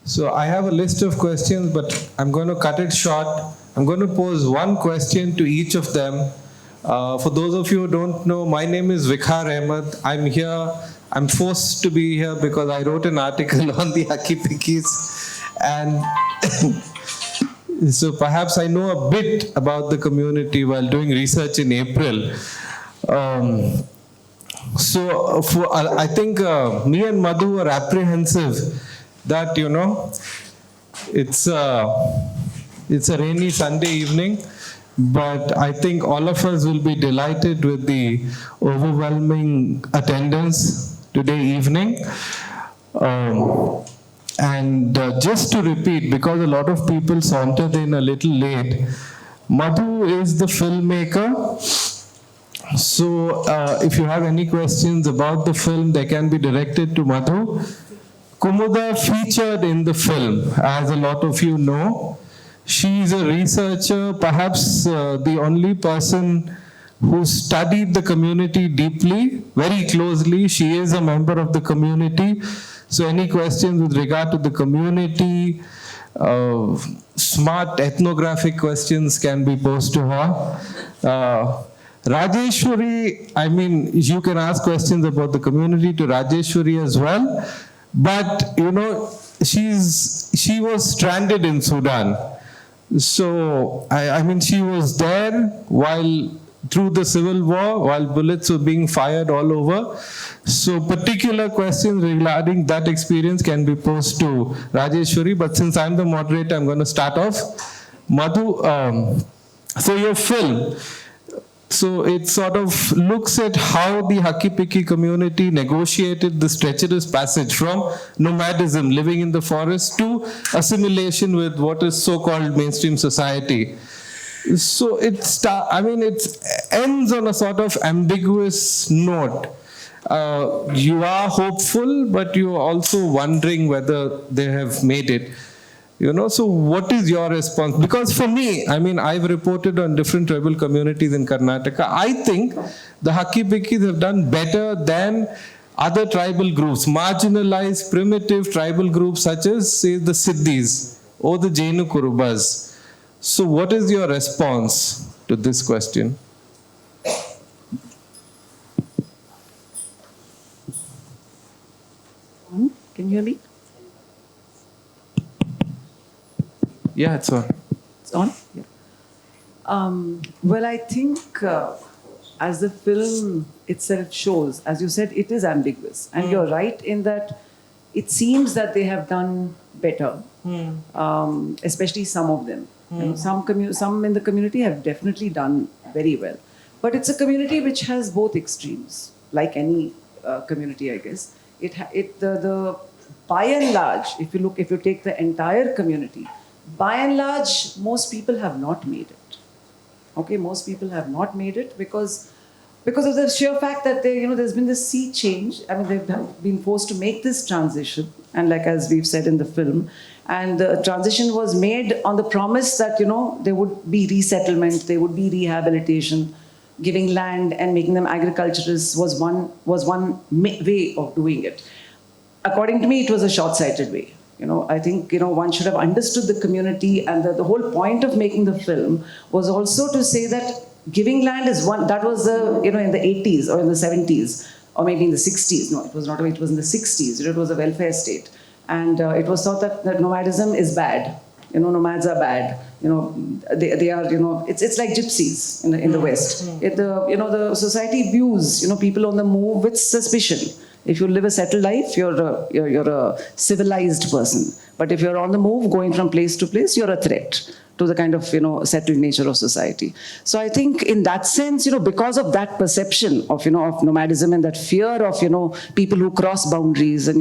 So I have a list of questions, but I'm going to cut it short. I'm going to pose one question to each of them. For those of you who don't know, my name is Vikhar Ahmed. I'm here. I'm forced to be here because I wrote an article on the Hakki Pikkis, and so perhaps I know a bit about the community while doing research in April. I think me and Madhu are apprehensive that, it's a rainy Sunday evening, but I think all of us will be delighted with the overwhelming attendance today evening. Just to repeat, because a lot of people sauntered in a little late, Madhu is the filmmaker. So if you have any questions about the film, they can be directed to Madhu. Kumuda featured in the film, as a lot of you know. She is a researcher, perhaps the only person who studied the community deeply, very closely. She is a member of the community. So any questions with regard to the community, smart ethnographic questions can be posed to her. Rajeshwari, I mean, you can ask questions about the community to Rajeshwari as well. But, she was stranded in Sudan. So, I mean, she was there through the civil war, while bullets were being fired all over. So particular questions regarding that experience can be posed to Rajeshwari, but since I'm the moderator, I'm going to start off. Madhu, so your film, so it sort of looks at how the Hakki Pikki community negotiated this treacherous passage from nomadism, living in the forest, to assimilation with what is so-called mainstream society. So it ends on a sort of ambiguous note. You are hopeful, but you're also wondering whether they have made it. So what is your response? Because for me, I mean, I've reported on different tribal communities in Karnataka. I think the Hakki Pikkis have done better than other tribal groups, marginalized, primitive tribal groups such as, say, the Siddhis or the Jainu Kurubas. So what is your response to this question? Can you hear me? Yeah, it's on. It's on? Yeah. Well, I think as the film itself shows, as you said, it is ambiguous. And you're right in that it seems that they have done better, especially some of them. Some in the community have definitely done very well. But it's a community which has both extremes, like any community, I guess. By and large, if you take the entire community, by and large, most people have not made it. Okay, most people have not made it because of the sheer fact that there's been this sea change. I mean, they've been forced to make this transition, and like as we've said in the film, and the transition was made on the promise that there would be resettlement, there would be rehabilitation, giving land and making them agriculturists was one way of doing it. According to me, it was a short-sighted way. I think, one should have understood the community, and the whole point of making the film was also to say that giving land is one, that was in the 80s or in the 70s, or maybe in the 60s. No, it was not, it was in the 60s. It was a welfare state. And it was thought that nomadism is bad. Nomads are bad. They are, it's like gypsies in the West. The society views, people on the move with suspicion. If you live a settled life, you're a civilized person. But if you're on the move, going from place to place, you're a threat to the kind of settled nature of society. So I think in that sense, because of that perception of of nomadism and that fear of people who cross boundaries and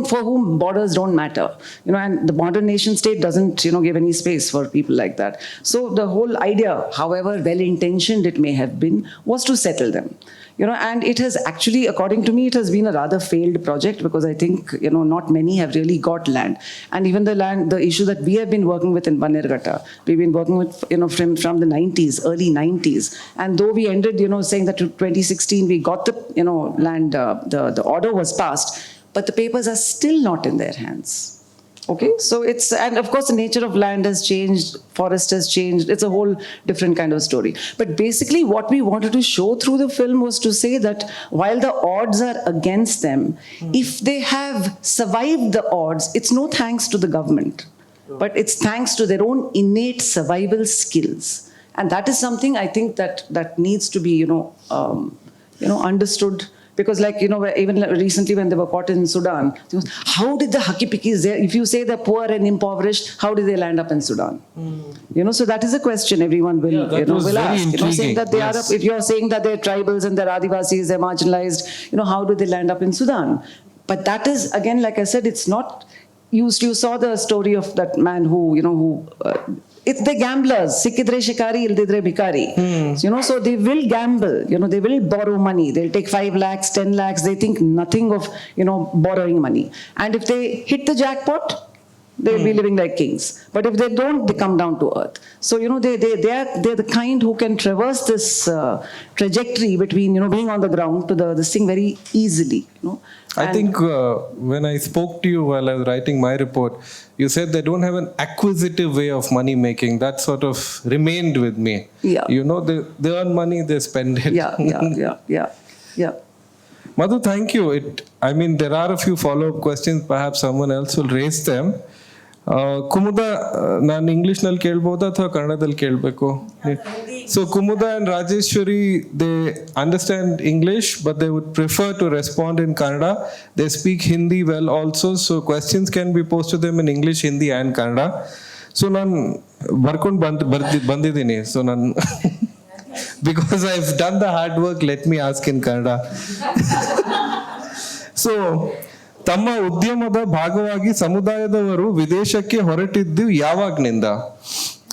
for whom borders don't matter, and the modern nation state doesn't give any space for people like that. So the whole idea, however well-intentioned it may have been, was to settle them. And it has actually, according to me, it has been a rather failed project because I think, not many have really got land. And even the issue that we have been working with in Banerghatta, we've been working with, from the 90s, early 90s. And though we ended, saying that to 2016, we got the, land, the order was passed, but the papers are still not in their hands. Okay, so it's, and of course the nature of land has changed, forest has changed, it's a whole different kind of story. But basically what we wanted to show through the film was to say that while the odds are against them, if they have survived the odds, it's no thanks to the government, but it's thanks to their own innate survival skills. And that is something I think that needs to be, understood. Because even recently when they were caught in Sudan, how did the Hakki Pikkis there, if you say they're poor and impoverished, how did they land up in Sudan? So that is a question everyone will, will ask. Saying that they are, if you're saying that they're tribals and they're Adivasis, they're marginalized, how do they land up in Sudan? But that is, again, like I said, it's not, you saw the story of that man who it's the gamblers, Sikkidare Shikari, Illiddare Bhikari. So they will gamble, they will borrow money. They'll take 5 lakhs, 10 lakhs. They think nothing of, borrowing money. And if they hit the jackpot, they'll be living like kings. But if they don't, they come down to earth. So, they're the kind who can traverse this trajectory between, being on the ground to this thing very easily, I think when I spoke to you while I was writing my report, you said they don't have an acquisitive way of money making. That sort of remained with me. Yeah. They earn money, they spend it. Yeah. Madhu, thank you. There are a few follow-up questions. Perhaps someone else will raise them. Kumuda ನಾನು ಇಂಗ್ಲಿಷ್ನಲ್ಲಿ ಕೇಳ್ಬೋದಾ ಅಥವಾ ಕನ್ನಡದಲ್ಲಿ ಕೇಳಬೇಕು? So Kumuda and Rajeshwari, they understand English but they would prefer to respond in Kannada. They speak Hindi well also, so questions can be post to them in English, Hindi and Kannada. So ನಾನು ಬರ್ಕೊಂಡು ಬಂದಿದ್ದೀನಿ. So ನಾನು because I've done the hard work, let me ask in Kannada. So, ತಮ್ಮ ಉದ್ಯಮದ ಭಾಗವಾಗಿ ಸಮುದಾಯದವರು ವಿದೇಶಕ್ಕೆ ಹೊರಟಿದ್ದು ಯಾವಾಗ್ನಿಂದ?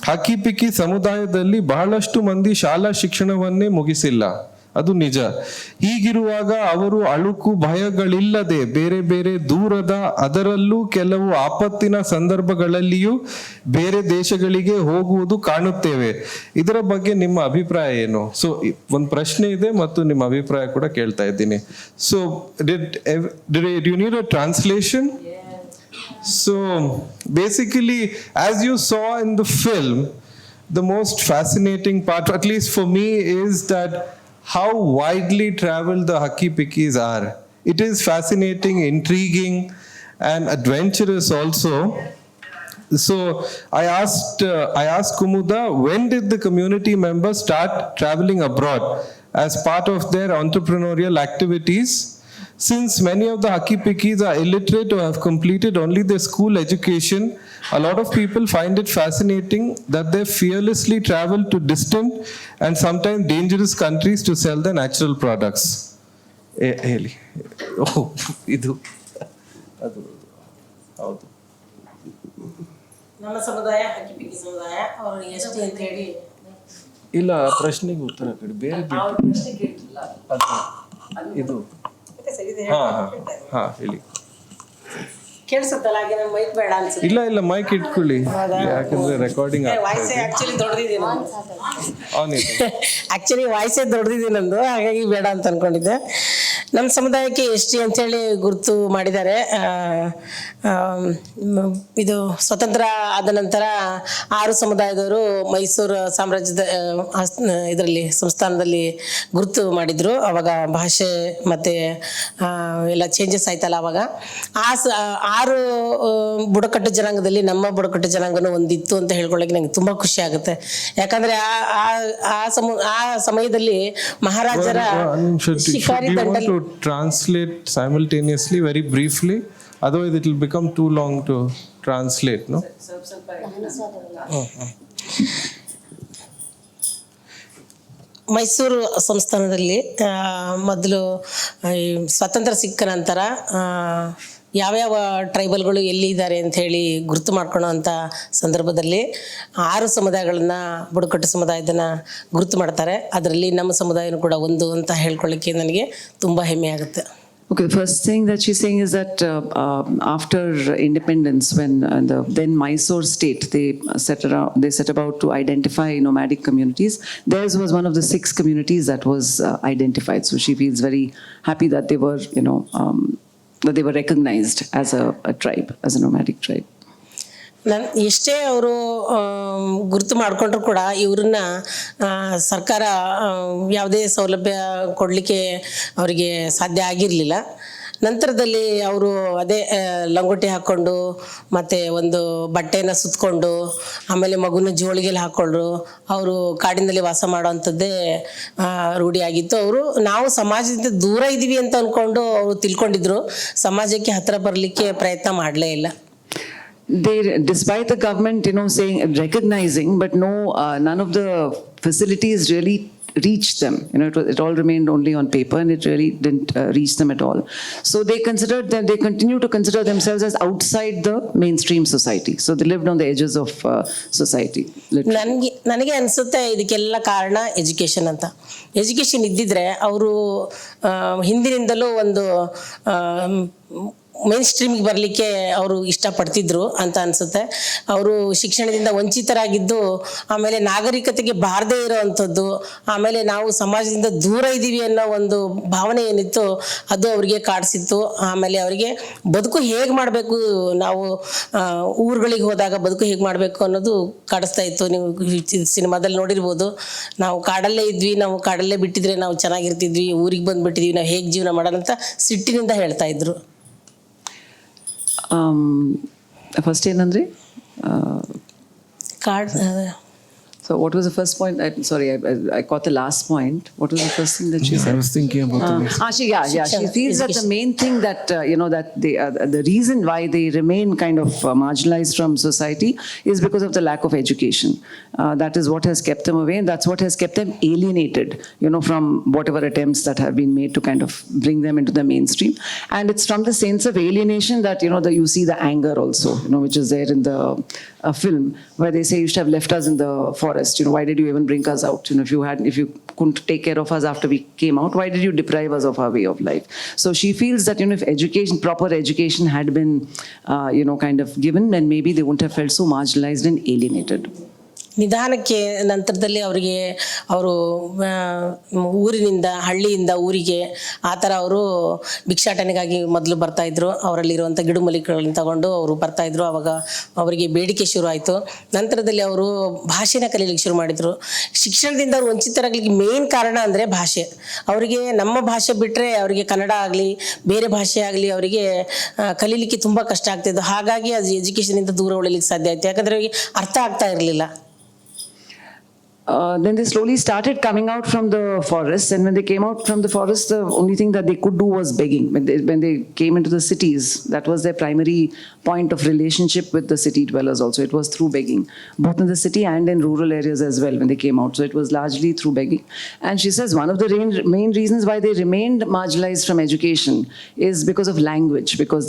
ಹಕ್ಕಿ ಪಿಕ್ಕಿ ಸಮುದಾಯದಲ್ಲಿ ಬಹಳಷ್ಟು ಮಂದಿ ಶಾಲಾ ಶಿಕ್ಷಣವನ್ನೇ ಮುಗಿಸಿಲ್ಲ, ಅದು ನಿಜ. ಹೀಗಿರುವಾಗ ಅವರು ಅಳುಕು ಭಯಗಳಿಲ್ಲದೆ ಬೇರೆ ಬೇರೆ ದೂರದ, ಅದರಲ್ಲೂ ಕೆಲವು ಆಪತ್ತಿನ ಸಂದರ್ಭಗಳಲ್ಲಿಯೂ ಬೇರೆ ದೇಶಗಳಿಗೆ ಹೋಗುವುದು ಕಾಣುತ್ತೇವೆ. ಇದರ ಬಗ್ಗೆ ನಿಮ್ಮ ಅಭಿಪ್ರಾಯ ಏನು? ಸೊ ಒಂದು ಪ್ರಶ್ನೆ ಇದೆ ಮತ್ತು ನಿಮ್ಮ ಅಭಿಪ್ರಾಯ ಕೂಡ ಕೇಳ್ತಾ ಇದ್ದೀನಿ. So do you need a translation? So basically, as you saw in the film, the most fascinating part, at least for me, is that how widely traveled the Hakki Pikkis are. It is fascinating, intriguing, and adventurous also. So I asked Kumuda, when did the community members start traveling abroad as part of their entrepreneurial activities? Since many of the Hakki Pikkis are illiterate or have completed only their school education, a lot of people find it fascinating that they fearlessly travel to distant and sometimes dangerous countries to sell their natural products. Heli. Oh, idu. Adu. Haudu. ನಮ್ಮ ಸಮುದಾಯ ಹಕ್ಕಿ picky ಸಮುದಾಯ ಅವರು ಎಷ್ಟು ಅಂತ ಹೇಳಿ ಇಲ್ಲ, ಪ್ರಶ್ನೆಗೆ ಉತ್ತರ ಕೊಡಿ. ಬೇರೆ ಇದು ಹೇಳಿ. ಕೇಳಿಸುತ್ತಲ್ಲ, ಹಾಗೆ ನಮ್ಮ ಮೈಕ್ ಬೇಡ ಅನ್ಸುತ್ತೆ. ಇಲ್ಲ ಮೈಕ್ ಇಟ್ಕೊಳ್ಳಿ, ಯಾಕಂದ್ರೆ ರೆಕಾರ್ಡಿಂಗ್ ವಾಯ್ಸೇ ಆಕ್ಚುಲಿ ದೊಡ್ಡದಿದೆ ವಾಯ್ಸೇ ದೊಡ್ಡದಿದೆ ನಂದು, ಹಾಗಾಗಿ ಬೇಡ ಅಂತ ಅನ್ಕೊಂಡಿದ್ದೆ. ನಮ್ಮ ಸಮುದಾಯಕ್ಕೆ ಎಷ್ಟಿ ಅಂತೇಳಿ ಗುರುತು ಮಾಡಿದ್ದಾರೆ. ಇದು ಸ್ವತಂತ್ರ ಆದ ನಂತರ 6 ಸಮುದಾಯದವರು ಮೈಸೂರು ಸಾಮ್ರಾಜ್ಯದ ಇದರಲ್ಲಿ ಸಂಸ್ಥಾನದಲ್ಲಿ ಗುರುತು ಮಾಡಿದ್ರು. ಅವಾಗ ಭಾಷೆ ಮತ್ತೆ ಎಲ್ಲ ಚೇಂಜಸ್ ಆಯ್ತಲ್ಲ. ಅವಾಗ 6 ಬುಡಕಟ್ಟು ಜನಾಂಗದಲ್ಲಿ ನಮ್ಮ ಬುಡಕಟ್ಟು ಜನಾಂಗನೂ ಒಂದಿತ್ತು ಅಂತ ಹೇಳ್ಕೊಳ್ಳೋಕೆ ನಂಗೆ ತುಂಬಾ ಖುಷಿ ಆಗುತ್ತೆ. ಯಾಕಂದ್ರೆ ಆ ಸಮಯದಲ್ಲಿ ಮಹಾರಾಜರ ಶಿಕಾರಿ ದಂಡಲ್ಲಿ translate simultaneously very briefly, otherwise it will become too long to translate, no? Mysuru ಸಂಸ್ಥಾನದಲ್ಲಿ ಮೊದಲು ಸ್ವಾತಂತ್ರ್ಯ ಸಿಕ್ಕ ನಂತರ ಯಾವ್ಯಾವ ಟ್ರೈಬಲ್ಗಳು ಎಲ್ಲಿ ಇದ್ದಾರೆ ಅಂತ ಹೇಳಿ ಗುರುತು ಮಾಡ್ಕೊಳ್ಳೋ ಅಂಥ ಸಂದರ್ಭದಲ್ಲಿ 6 ಸಮುದಾಯಗಳನ್ನ ಬುಡಕಟ್ಟು ಸಮುದಾಯದನ್ನ ಗುರುತು ಮಾಡ್ತಾರೆ. ಅದರಲ್ಲಿ ನಮ್ಮ ಸಮುದಾಯನೂ ಕೂಡ ಒಂದು ಅಂತ ಹೇಳ್ಕೊಳ್ಳಿಕ್ಕೆ ನನಗೆ ತುಂಬ ಹೆಮ್ಮೆ ಆಗುತ್ತೆ. Okay, the first thing that she's saying is that after independence, when the then Mysore state, they set about to identify nomadic communities. Theirs was one of the 6 communities that was identified. So she feels very happy that they were, that they were recognized as a tribe, as a nomadic tribe. ಎಷ್ಟೇ ಅವರು ಗುರುತು ಮಾಡಿಕೊಂಡ್ರು ಕೂಡ ಇವ್ರನ್ನ ಸರ್ಕಾರ ಯಾವುದೇ ಸೌಲಭ್ಯ ಕೊಡಲಿಕ್ಕೆ ಅವರಿಗೆ ಸಾಧ್ಯ ಆಗಿರಲಿಲ್ಲ. ನಂತರದಲ್ಲಿ ಅವರು ಅದೇ ಲಂಗೋಟಿ ಹಾಕ್ಕೊಂಡು ಮತ್ತು ಒಂದು ಬಟ್ಟೆನ ಸುತ್ತಕೊಂಡು ಆಮೇಲೆ ಮಗುನ ಜೋಳಿಗೆಲ್ಲಿ ಹಾಕ್ಕೊಂಡ್ರು ಅವರು ಕಾಡಿನಲ್ಲಿ ವಾಸ ಮಾಡೋವಂಥದ್ದೇ ರೂಢಿಯಾಗಿತ್ತು. ಅವರು ನಾವು ಸಮಾಜದಿಂದ ದೂರ ಇದ್ದೀವಿ ಅಂತ ಅಂದ್ಕೊಂಡು ಅವರು ತಿಳ್ಕೊಂಡಿದ್ರು, ಸಮಾಜಕ್ಕೆ ಹತ್ತಿರ ಬರಲಿಕ್ಕೆ ಪ್ರಯತ್ನ ಮಾಡಲೇ ಇಲ್ಲ. They, despite the government, saying, recognizing, but no, none of the facilities really reached them. It all remained only on paper, and it really didn't reach them at all. So they considered that they continue to consider themselves as outside the mainstream society. So they lived on the edges of society. ನನಗೆ ಅನಿಸುತ್ತೆ ಇದಕ್ಕೆಲ್ಲ ಕಾರಣ education ಅಂತ. Education ಇದ್ದಿದ್ರೆ ಅವರು ಹಿಂದಿನಿಂದಲೂ ಒಂದು main ಸ್ಟ್ರೀಮಿಗೆ ಬರಲಿಕ್ಕೆ ಅವರು ಇಷ್ಟಪಡ್ತಿದ್ರು ಅಂತ ಅನಿಸುತ್ತೆ. ಅವರು ಶಿಕ್ಷಣದಿಂದ ವಂಚಿತರಾಗಿದ್ದು, ಆಮೇಲೆ ನಾಗರಿಕತೆಗೆ ಬಾರದೇ ಇರೋವಂಥದ್ದು, ಆಮೇಲೆ ನಾವು ಸಮಾಜದಿಂದ ದೂರ ಇದ್ದೀವಿ ಅನ್ನೋ ಒಂದು ಭಾವನೆ ಏನಿತ್ತು ಅದು ಅವರಿಗೆ ಕಾಡಿಸಿತ್ತು. ಆಮೇಲೆ ಅವರಿಗೆ ಬದುಕು ಹೇಗೆ ಮಾಡಬೇಕು, ನಾವು ಊರುಗಳಿಗೆ ಹೋದಾಗ ಬದುಕು ಹೇಗೆ ಮಾಡಬೇಕು ಅನ್ನೋದು ಕಾಡಿಸ್ತಾ ಇತ್ತು. ನೀವು ಸಿನಿಮಾದಲ್ಲಿ ನೋಡಿರ್ಬೋದು, ನಾವು ಕಾಡಲ್ಲೇ ಇದ್ವಿ, ನಾವು ಕಾಡಲ್ಲೇ ಬಿಟ್ಟಿದ್ರೆ ನಾವು ಚೆನ್ನಾಗಿರ್ತಿದ್ವಿ, ಊರಿಗೆ ಬಂದುಬಿಟ್ಟಿದ್ವಿ, ನಾವು ಹೇಗೆ ಜೀವನ ಮಾಡೋಣ ಅಂತ ಸಿಟ್ಟಿನಿಂದ ಹೇಳ್ತಾ ಇದ್ರು. First ಏನಂದ್ರೆ card. So what was the first point? Sorry, I caught the last point. What was the first thing that she said? I was thinking about she feels that the main thing that that the reason why they remain kind of marginalized from society is because of the lack of education. That is what has kept them away, and that's what has kept them alienated, from whatever attempts that have been made to kind of bring them into the mainstream. And it's from the sense of alienation that you see the anger also, which is there in the film, where they say you should have left us in the forest. Why did you even bring us out? If you couldn't take care of us after we came out, why did you deprive us of our way of life? So she feels that if proper education had been kind of given, then maybe they wouldn't have felt so marginalized and alienated. ನಿಧಾನಕ್ಕೆ ನಂತರದಲ್ಲಿ ಅವರಿಗೆ ಅವರು ಊರಿನಿಂದ ಹಳ್ಳಿಯಿಂದ ಊರಿಗೆ ಆ ಥರ ಅವರು ಭಿಕ್ಷಾಟನೆಗಾಗಿ ಮೊದಲು ಬರ್ತಾಯಿದ್ರು. ಅವರಲ್ಲಿರುವಂಥ ಗಿಡಮೂಲಿಕೆಗಳನ್ನ ತಗೊಂಡು ಅವರು ಬರ್ತಾಯಿದ್ರು. ಆವಾಗ ಅವರಿಗೆ ಬೇಡಿಕೆ ಶುರು ಆಯಿತು. ನಂತರದಲ್ಲಿ ಅವರು ಭಾಷೆನ ಕಲೀಲಿಕ್ಕೆ ಶುರು ಮಾಡಿದರು. ಶಿಕ್ಷಣದಿಂದ ಅವರು ವಂಚಿತರಾಗಲಿಕ್ಕೆ ಮೇನ್ ಕಾರಣ ಅಂದರೆ ಭಾಷೆ. ಅವರಿಗೆ ನಮ್ಮ ಭಾಷೆ ಬಿಟ್ಟರೆ ಅವರಿಗೆ ಕನ್ನಡ ಆಗಲಿ ಬೇರೆ ಭಾಷೆ ಆಗಲಿ ಅವರಿಗೆ ಕಲೀಲಿಕ್ಕೆ ತುಂಬ ಕಷ್ಟ ಆಗ್ತಿದ್ದು. ಹಾಗಾಗಿ ಅದು ಎಜುಕೇಷನಿಂದ ದೂರ ಉಳಿಲಿಕ್ಕೆ ಸಾಧ್ಯ ಆಯಿತು, ಯಾಕಂದರೆ ಅವರಿಗೆ ಅರ್ಥ ಆಗ್ತಾ ಇರಲಿಲ್ಲ. Then they slowly started coming out from the forest, and when they came out from the forest, the only thing that they could do was begging. When they came into the cities, that was their primary point of relationship with the city dwellers also. It was through begging, both in the city and in rural areas as well when they came out. So it was largely through begging. And she says one of the main reasons why they remained marginalized from education is because of language, because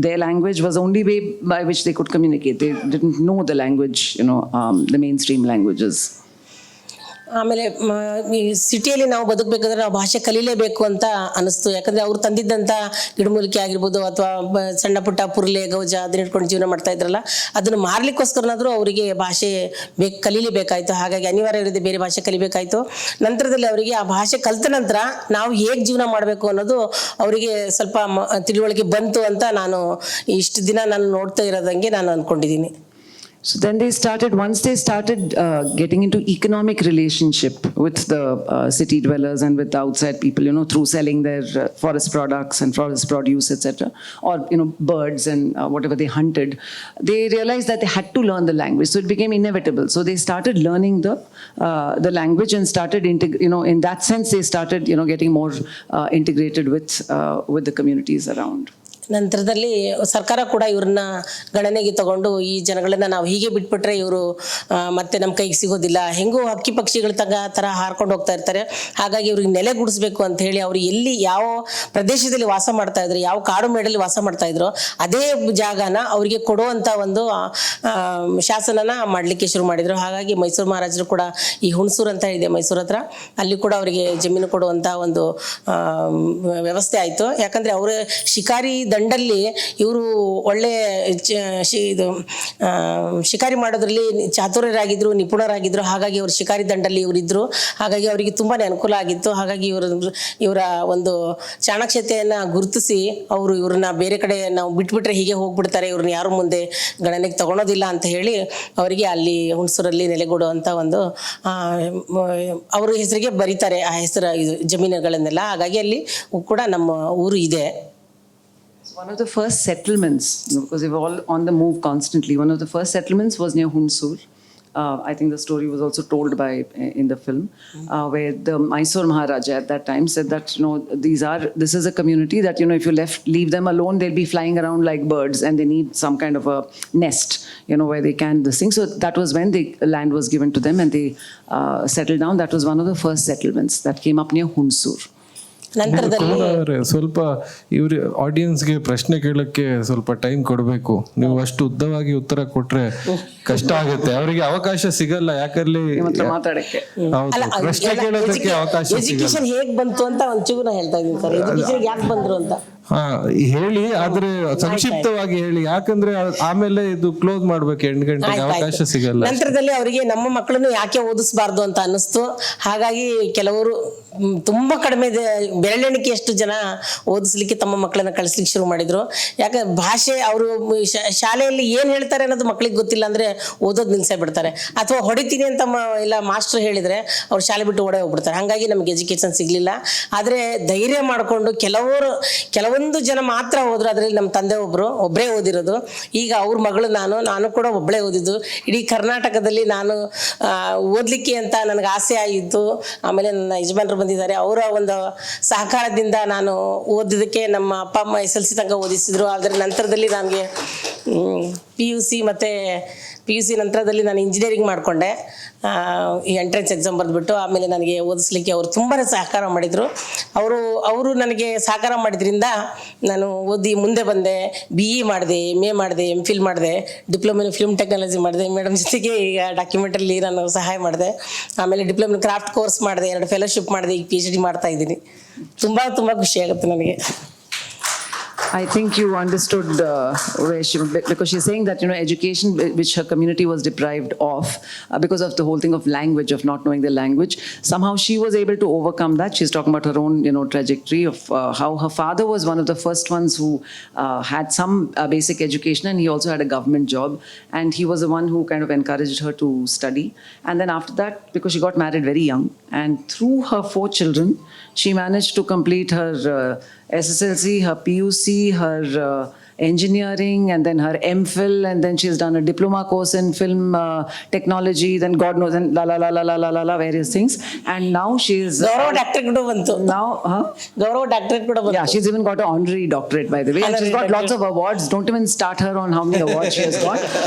their language was only way by which they could communicate. They didn't know the language, the mainstream languages. ಆಮೇಲೆ ಈ ಸಿಟಿಯಲ್ಲಿ ನಾವು ಬದುಕಬೇಕಾದ್ರೆ ನಾವು ಭಾಷೆ ಕಲೀಲೇಬೇಕು ಅಂತ ಅನಿಸ್ತು. ಯಾಕಂದರೆ ಅವ್ರು ತಂದಿದ್ದಂಥ ಗಿಡಮೂಲಿಕೆ ಆಗಿರ್ಬೋದು ಅಥವಾ ಸಣ್ಣ ಪುಟ್ಟ ಪುರ್ಲೆ ಗೌಜ ಅದನ್ನ ಇಟ್ಕೊಂಡು ಜೀವನ ಮಾಡ್ತಾ ಇದ್ರಲ್ಲ, ಅದನ್ನು ಮಾರಲಿಕ್ಕೋಸ್ಕರನಾದರೂ ಅವರಿಗೆ ಭಾಷೆ ಕಲೀಲೇಬೇಕಾಯಿತು. ಹಾಗಾಗಿ ಅನಿವಾರ್ಯ ಇರದೆ ಬೇರೆ ಭಾಷೆ ಕಲಿಬೇಕಾಯಿತು. ನಂತರದಲ್ಲಿ ಅವರಿಗೆ ಆ ಭಾಷೆ ಕಲಿತ ನಂತರ ನಾವು ಹೇಗೆ ಜೀವನ ಮಾಡಬೇಕು ಅನ್ನೋದು ಅವರಿಗೆ ಸ್ವಲ್ಪ ತಿಳುವಳಿಕೆ ಬಂತು ಅಂತ ನಾನು ಇಷ್ಟು ದಿನ ನಾನು ನೋಡ್ತಾ ಇರೋದಂಗೆ ನಾನು ಅಂದ್ಕೊಂಡಿದ್ದೀನಿ. So then once they started getting into economic relationship with the city dwellers and with the outside people, through selling their forest products and forest produce, etc., or birds and whatever they hunted, they realized that they had to learn the language. So it became inevitable. So they started learning the language and started in that sense they started getting more integrated with the communities around. ನಂತರದಲ್ಲಿ ಸರ್ಕಾರ ಕೂಡ ಇವ್ರನ್ನ ಗಣನೆಗೆ ತಗೊಂಡು ಈ ಜನಗಳನ್ನ ನಾವು ಹೀಗೆ ಬಿಟ್ಬಿಟ್ರೆ ಇವರು ಮತ್ತೆ ನಮ್ಮ ಕೈಗೆ ಸಿಗೋದಿಲ್ಲ, ಹೆಂಗೂ ಹಕ್ಕಿ ಪಕ್ಷಿಗಳ ಥರ ಹಾರ್ಕೊಂಡು ಹೋಗ್ತಾ ಇರ್ತಾರೆ, ಹಾಗಾಗಿ ಇವ್ರಿಗೆ ನೆಲೆಗೂಡಿಸ್ಬೇಕು ಅಂತ ಹೇಳಿ ಅವರು ಎಲ್ಲಿ ಯಾವ ಪ್ರದೇಶದಲ್ಲಿ ವಾಸ ಮಾಡ್ತಾ ಇದ್ರು, ಯಾವ ಕಾಡು ಮೇಡಲ್ಲಿ ವಾಸ ಮಾಡ್ತಾ ಇದ್ರು ಅದೇ ಜಾಗನ ಅವರಿಗೆ ಕೊಡುವಂಥ ಒಂದು ಶಾಸನನ ಮಾಡಲಿಕ್ಕೆ ಶುರು ಮಾಡಿದರು. ಹಾಗಾಗಿ ಮೈಸೂರು ಮಹಾರಾಜರು ಕೂಡ ಈ ಹುಣಸೂರು ಅಂತ ಇದೆ ಮೈಸೂರು ಹತ್ರ, ಅಲ್ಲಿ ಕೂಡ ಅವರಿಗೆ ಜಮೀನು ಕೊಡುವಂಥ ಒಂದು ವ್ಯವಸ್ಥೆ ಆಯಿತು. ಯಾಕಂದರೆ ಅವರು ಶಿಕಾರಿ ದಂಡಲ್ಲಿ ಇವರು ಒಳ್ಳೆ ಇದು ಶಿಕಾರಿ ಮಾಡೋದ್ರಲ್ಲಿ ಚಾತುರ್ಯರಾಗಿದ್ರು, ನಿಪುಣರಾಗಿದ್ರು. ಹಾಗಾಗಿ ಅವರು ಶಿಕಾರಿ ದಂಡಲ್ಲಿ ಇವರಿದ್ರು. ಹಾಗಾಗಿ ಅವರಿಗೆ ತುಂಬಾನೇ ಅನುಕೂಲ ಆಗಿತ್ತು. ಹಾಗಾಗಿ ಇವರ ಒಂದು ಚಾಣಾಕ್ಷತೆಯನ್ನ ಗುರುತಿಸಿ ಅವರು ಇವ್ರನ್ನ ಬೇರೆ ಕಡೆ ನಾವು ಬಿಟ್ಬಿಟ್ರೆ ಹೀಗೆ ಹೋಗ್ಬಿಡ್ತಾರೆ, ಇವ್ರನ್ನ ಯಾರು ಮುಂದೆ ಗಣನೆಗೆ ತಗೊಳೋದಿಲ್ಲ ಅಂತ ಹೇಳಿ ಅವರಿಗೆ ಅಲ್ಲಿ ಹುಣಸೂರಲ್ಲಿ ನೆಲೆಗೊಡುವಂತ ಒಂದು ಅವ್ರ ಹೆಸರಿಗೆ ಬರೀತಾರೆ ಆ ಹೆಸರು ಇದು ಜಮೀನುಗಳನ್ನೆಲ್ಲ. ಹಾಗಾಗಿ ಅಲ್ಲಿ ಕೂಡ ನಮ್ಮ ಊರು ಇದೆ. One of the first settlements, because they were all on the move constantly, one of the first settlements was near Hunsur. I think the story was also told in the film, where the Mysore Maharaja at that time said that, this is a community that, if you leave them alone, they'll be flying around like birds, and they need some kind of a nest, where they can this thing. So that was when the land was given to them and they settled down. That was one of the first settlements that came up near Hunsur. ಸ್ವಲ್ಪ ಇವ್ರ ಆಡಿಯನ್ಸ್ಗೆ ಪ್ರಶ್ನೆ ಕೇಳಕ್ಕೆ ಸ್ವಲ್ಪ time ಕೊಡಬೇಕು. ನೀವು ಅಷ್ಟು ಉದ್ದವಾಗಿ ಉತ್ತರ ಕೊಟ್ರೆ ಕಷ್ಟ ಆಗುತ್ತೆ, ಅವರಿಗೆ ಅವಕಾಶ ಸಿಗಲ್ಲ. ಯಾಕಂದ್ರೆ ಪ್ರಶ್ನೆ ಕೇಳೋದಕ್ಕೆ ಅವಕಾಶ ಸಿಗಲ್ಲ. ಎಜುಕೇಶನ್ ಹೇಗ್ ಬಂತು ಅಂತ ಒಂಚೂರು ಹೇಳ್ತಾ ಇದ್ದೀನಿ ಸರ್. ಎಜುಕೇಶನ್ ಯಾಕೆ ಬಂದ್ರು ಅಂತ ಹೇಳಿ, ಆದ್ರೆ ಸಂಕ್ಷಿಪ್ತವಾಗಿ ಹೇಳಿ. ಯಾಕಂದ್ರೆ ಆಮೇಲೆ ಇದು ಕ್ಲೋಸ್ ಮಾಡ್ಬೇಕು, 8 ಗಂಟೆಗೆ ಅವಕಾಶ ಸಿಗಲ್ಲ. ನಂತರದಲ್ಲಿ ಅವರಿಗೆ ನಮ್ಮ ಮಕ್ಕಳನ್ನು ಯಾಕೆ ಓದಿಸಬಾರ್ದು ಅಂತ ಅನ್ನಿಸ್ತು. ಹಾಗಾಗಿ ಕೆಲವರು ತುಂಬಾ ಕಡಿಮೆ ಬೆರಳೆಣಿಕೆಯಷ್ಟು ಜನ ಓದಿಸ್ಲಿಕ್ಕೆ ತಮ್ಮ ಮಕ್ಕಳನ್ನ ಕಳಿಸ್ಲಿಕ್ಕೆ ಶುರು ಮಾಡಿದ್ರು. ಯಾಕೆ ಭಾಷೆ ಅವರು ಶಾಲೆಯಲ್ಲಿ ಏನ್ ಹೇಳ್ತಾರೆ ಅನ್ನೋದು ಮಕ್ಕಳಿಗೆ ಗೊತ್ತಿಲ್ಲ ಅಂದ್ರೆ ಓದೋದು ನಿಲ್ಸೇ ಬಿಡ್ತಾರೆ. ಅಥವಾ ಹೊಡಿತೀನಿ ಅಂತ ಇಲ್ಲ ಮಾಸ್ಟರ್ ಹೇಳಿದ್ರೆ ಅವ್ರು ಶಾಲೆ ಬಿಟ್ಟು ಓಡೇ ಹೋಗ್ಬಿಡ್ತಾರೆ. ಹಾಗಾಗಿ ನಮ್ಗೆ ಎಜುಕೇಶನ್ ಸಿಗ್ಲಿಲ್ಲ. ಆದ್ರೆ ಧೈರ್ಯ ಮಾಡ್ಕೊಂಡು ಕೆಲವೊಂದು ಜನ ಮಾತ್ರ ಹೋದ್ರು. ಅದ್ರಲ್ಲಿ ನಮ್ಮ ತಂದೆ ಒಬ್ಬರೇ ಓದಿರೋದು. ಈಗ ಅವ್ರ ಮಗಳು ನಾನು ಕೂಡ ಒಬ್ಬಳೇ ಓದಿದ್ದು. ಇಡೀ ಕರ್ನಾಟಕದಲ್ಲಿ ನಾನು ಓದ್ಲಿಕ್ಕೆ ಅಂತ ನನಗೆ ಆಸೆ ಆಗಿತ್ತು. ಆಮೇಲೆ ನನ್ನ ಯಜಮಾನರು ಬಂದಿದ್ದಾರೆ, ಅವರ ಒಂದು ಸಹಕಾರದಿಂದ ನಾನು ಓದಿದ್ದಕ್ಕೆ ನಮ್ಮ ಅಪ್ಪ ಅಮ್ಮ SLC ತನಕ ಓದಿಸಿದ್ರು. ಆದರೆ ನಂತರದಲ್ಲಿ ನನಗೆ PUC ನಂತರದಲ್ಲಿ ನಾನು ಇಂಜಿನಿಯರಿಂಗ್ ಮಾಡಿಕೊಂಡೆ. ಈ ಎಂಟ್ರೆನ್ಸ್ ಎಕ್ಸಾಮ್ ಬರೆದ್ಬಿಟ್ಟು ಆಮೇಲೆ ನನಗೆ ಓದಿಸ್ಲಿಕ್ಕೆ ಅವರು ತುಂಬಾ ಸಹಕಾರ ಮಾಡಿದರು. ಅವರು ನನಗೆ ಸಹಕಾರ ಮಾಡಿದ್ರಿಂದ ನಾನು ಓದಿ ಮುಂದೆ ಬಂದೆ. BE ಮಾಡಿದೆ, MA ಮಾಡಿದೆ, MPhil ಮಾಡಿದೆ, ಡಿಪ್ಲೊಮಾ ಇನ್ ಫಿಲ್ಮ್ ಟೆಕ್ನಾಲಜಿ ಮಾಡಿದೆ. ಮೇಡಮ್ ಜೊತೆಗೆ ಈಗ ಡಾಕ್ಯುಮೆಂಟಲ್ಲಿ ನಾನು ಸಹಾಯ ಮಾಡಿದೆ. ಆಮೇಲೆ ಡಿಪ್ಲೊಮಾ ಇನ್ ಕ್ರಾಫ್ಟ್ ಕೋರ್ಸ್ ಮಾಡಿದೆ, 2 ಫೆಲೋಶಿಪ್ ಮಾಡಿದೆ. ಈಗ PhD ಮಾಡ್ತಾ ಇದ್ದೀನಿ. ತುಂಬ ಖುಷಿ ಆಗುತ್ತೆ ನನಗೆ. I think you understood because she's saying that education which her community was deprived of because of the whole thing of language, of not knowing the language, somehow she was able to overcome that. She's talking about her own trajectory of how her father was one of the first ones who had some basic education, and he also had a government job, and he was the one who kind of encouraged her to study. And then after that, because she got married very young, and through her 4 children she managed to complete her SSLC, her PUC, her engineering, and then her MPhil, and then she's done a diploma course in film technology, then God knows, and various things. And now she's Gaurav doctorate kuda bantu. Gaurav doctorate kuda bantu. Yeah, she's even got an honorary doctorate, by the way. And she's got lots of awards. Don't even start her on how many awards she has got.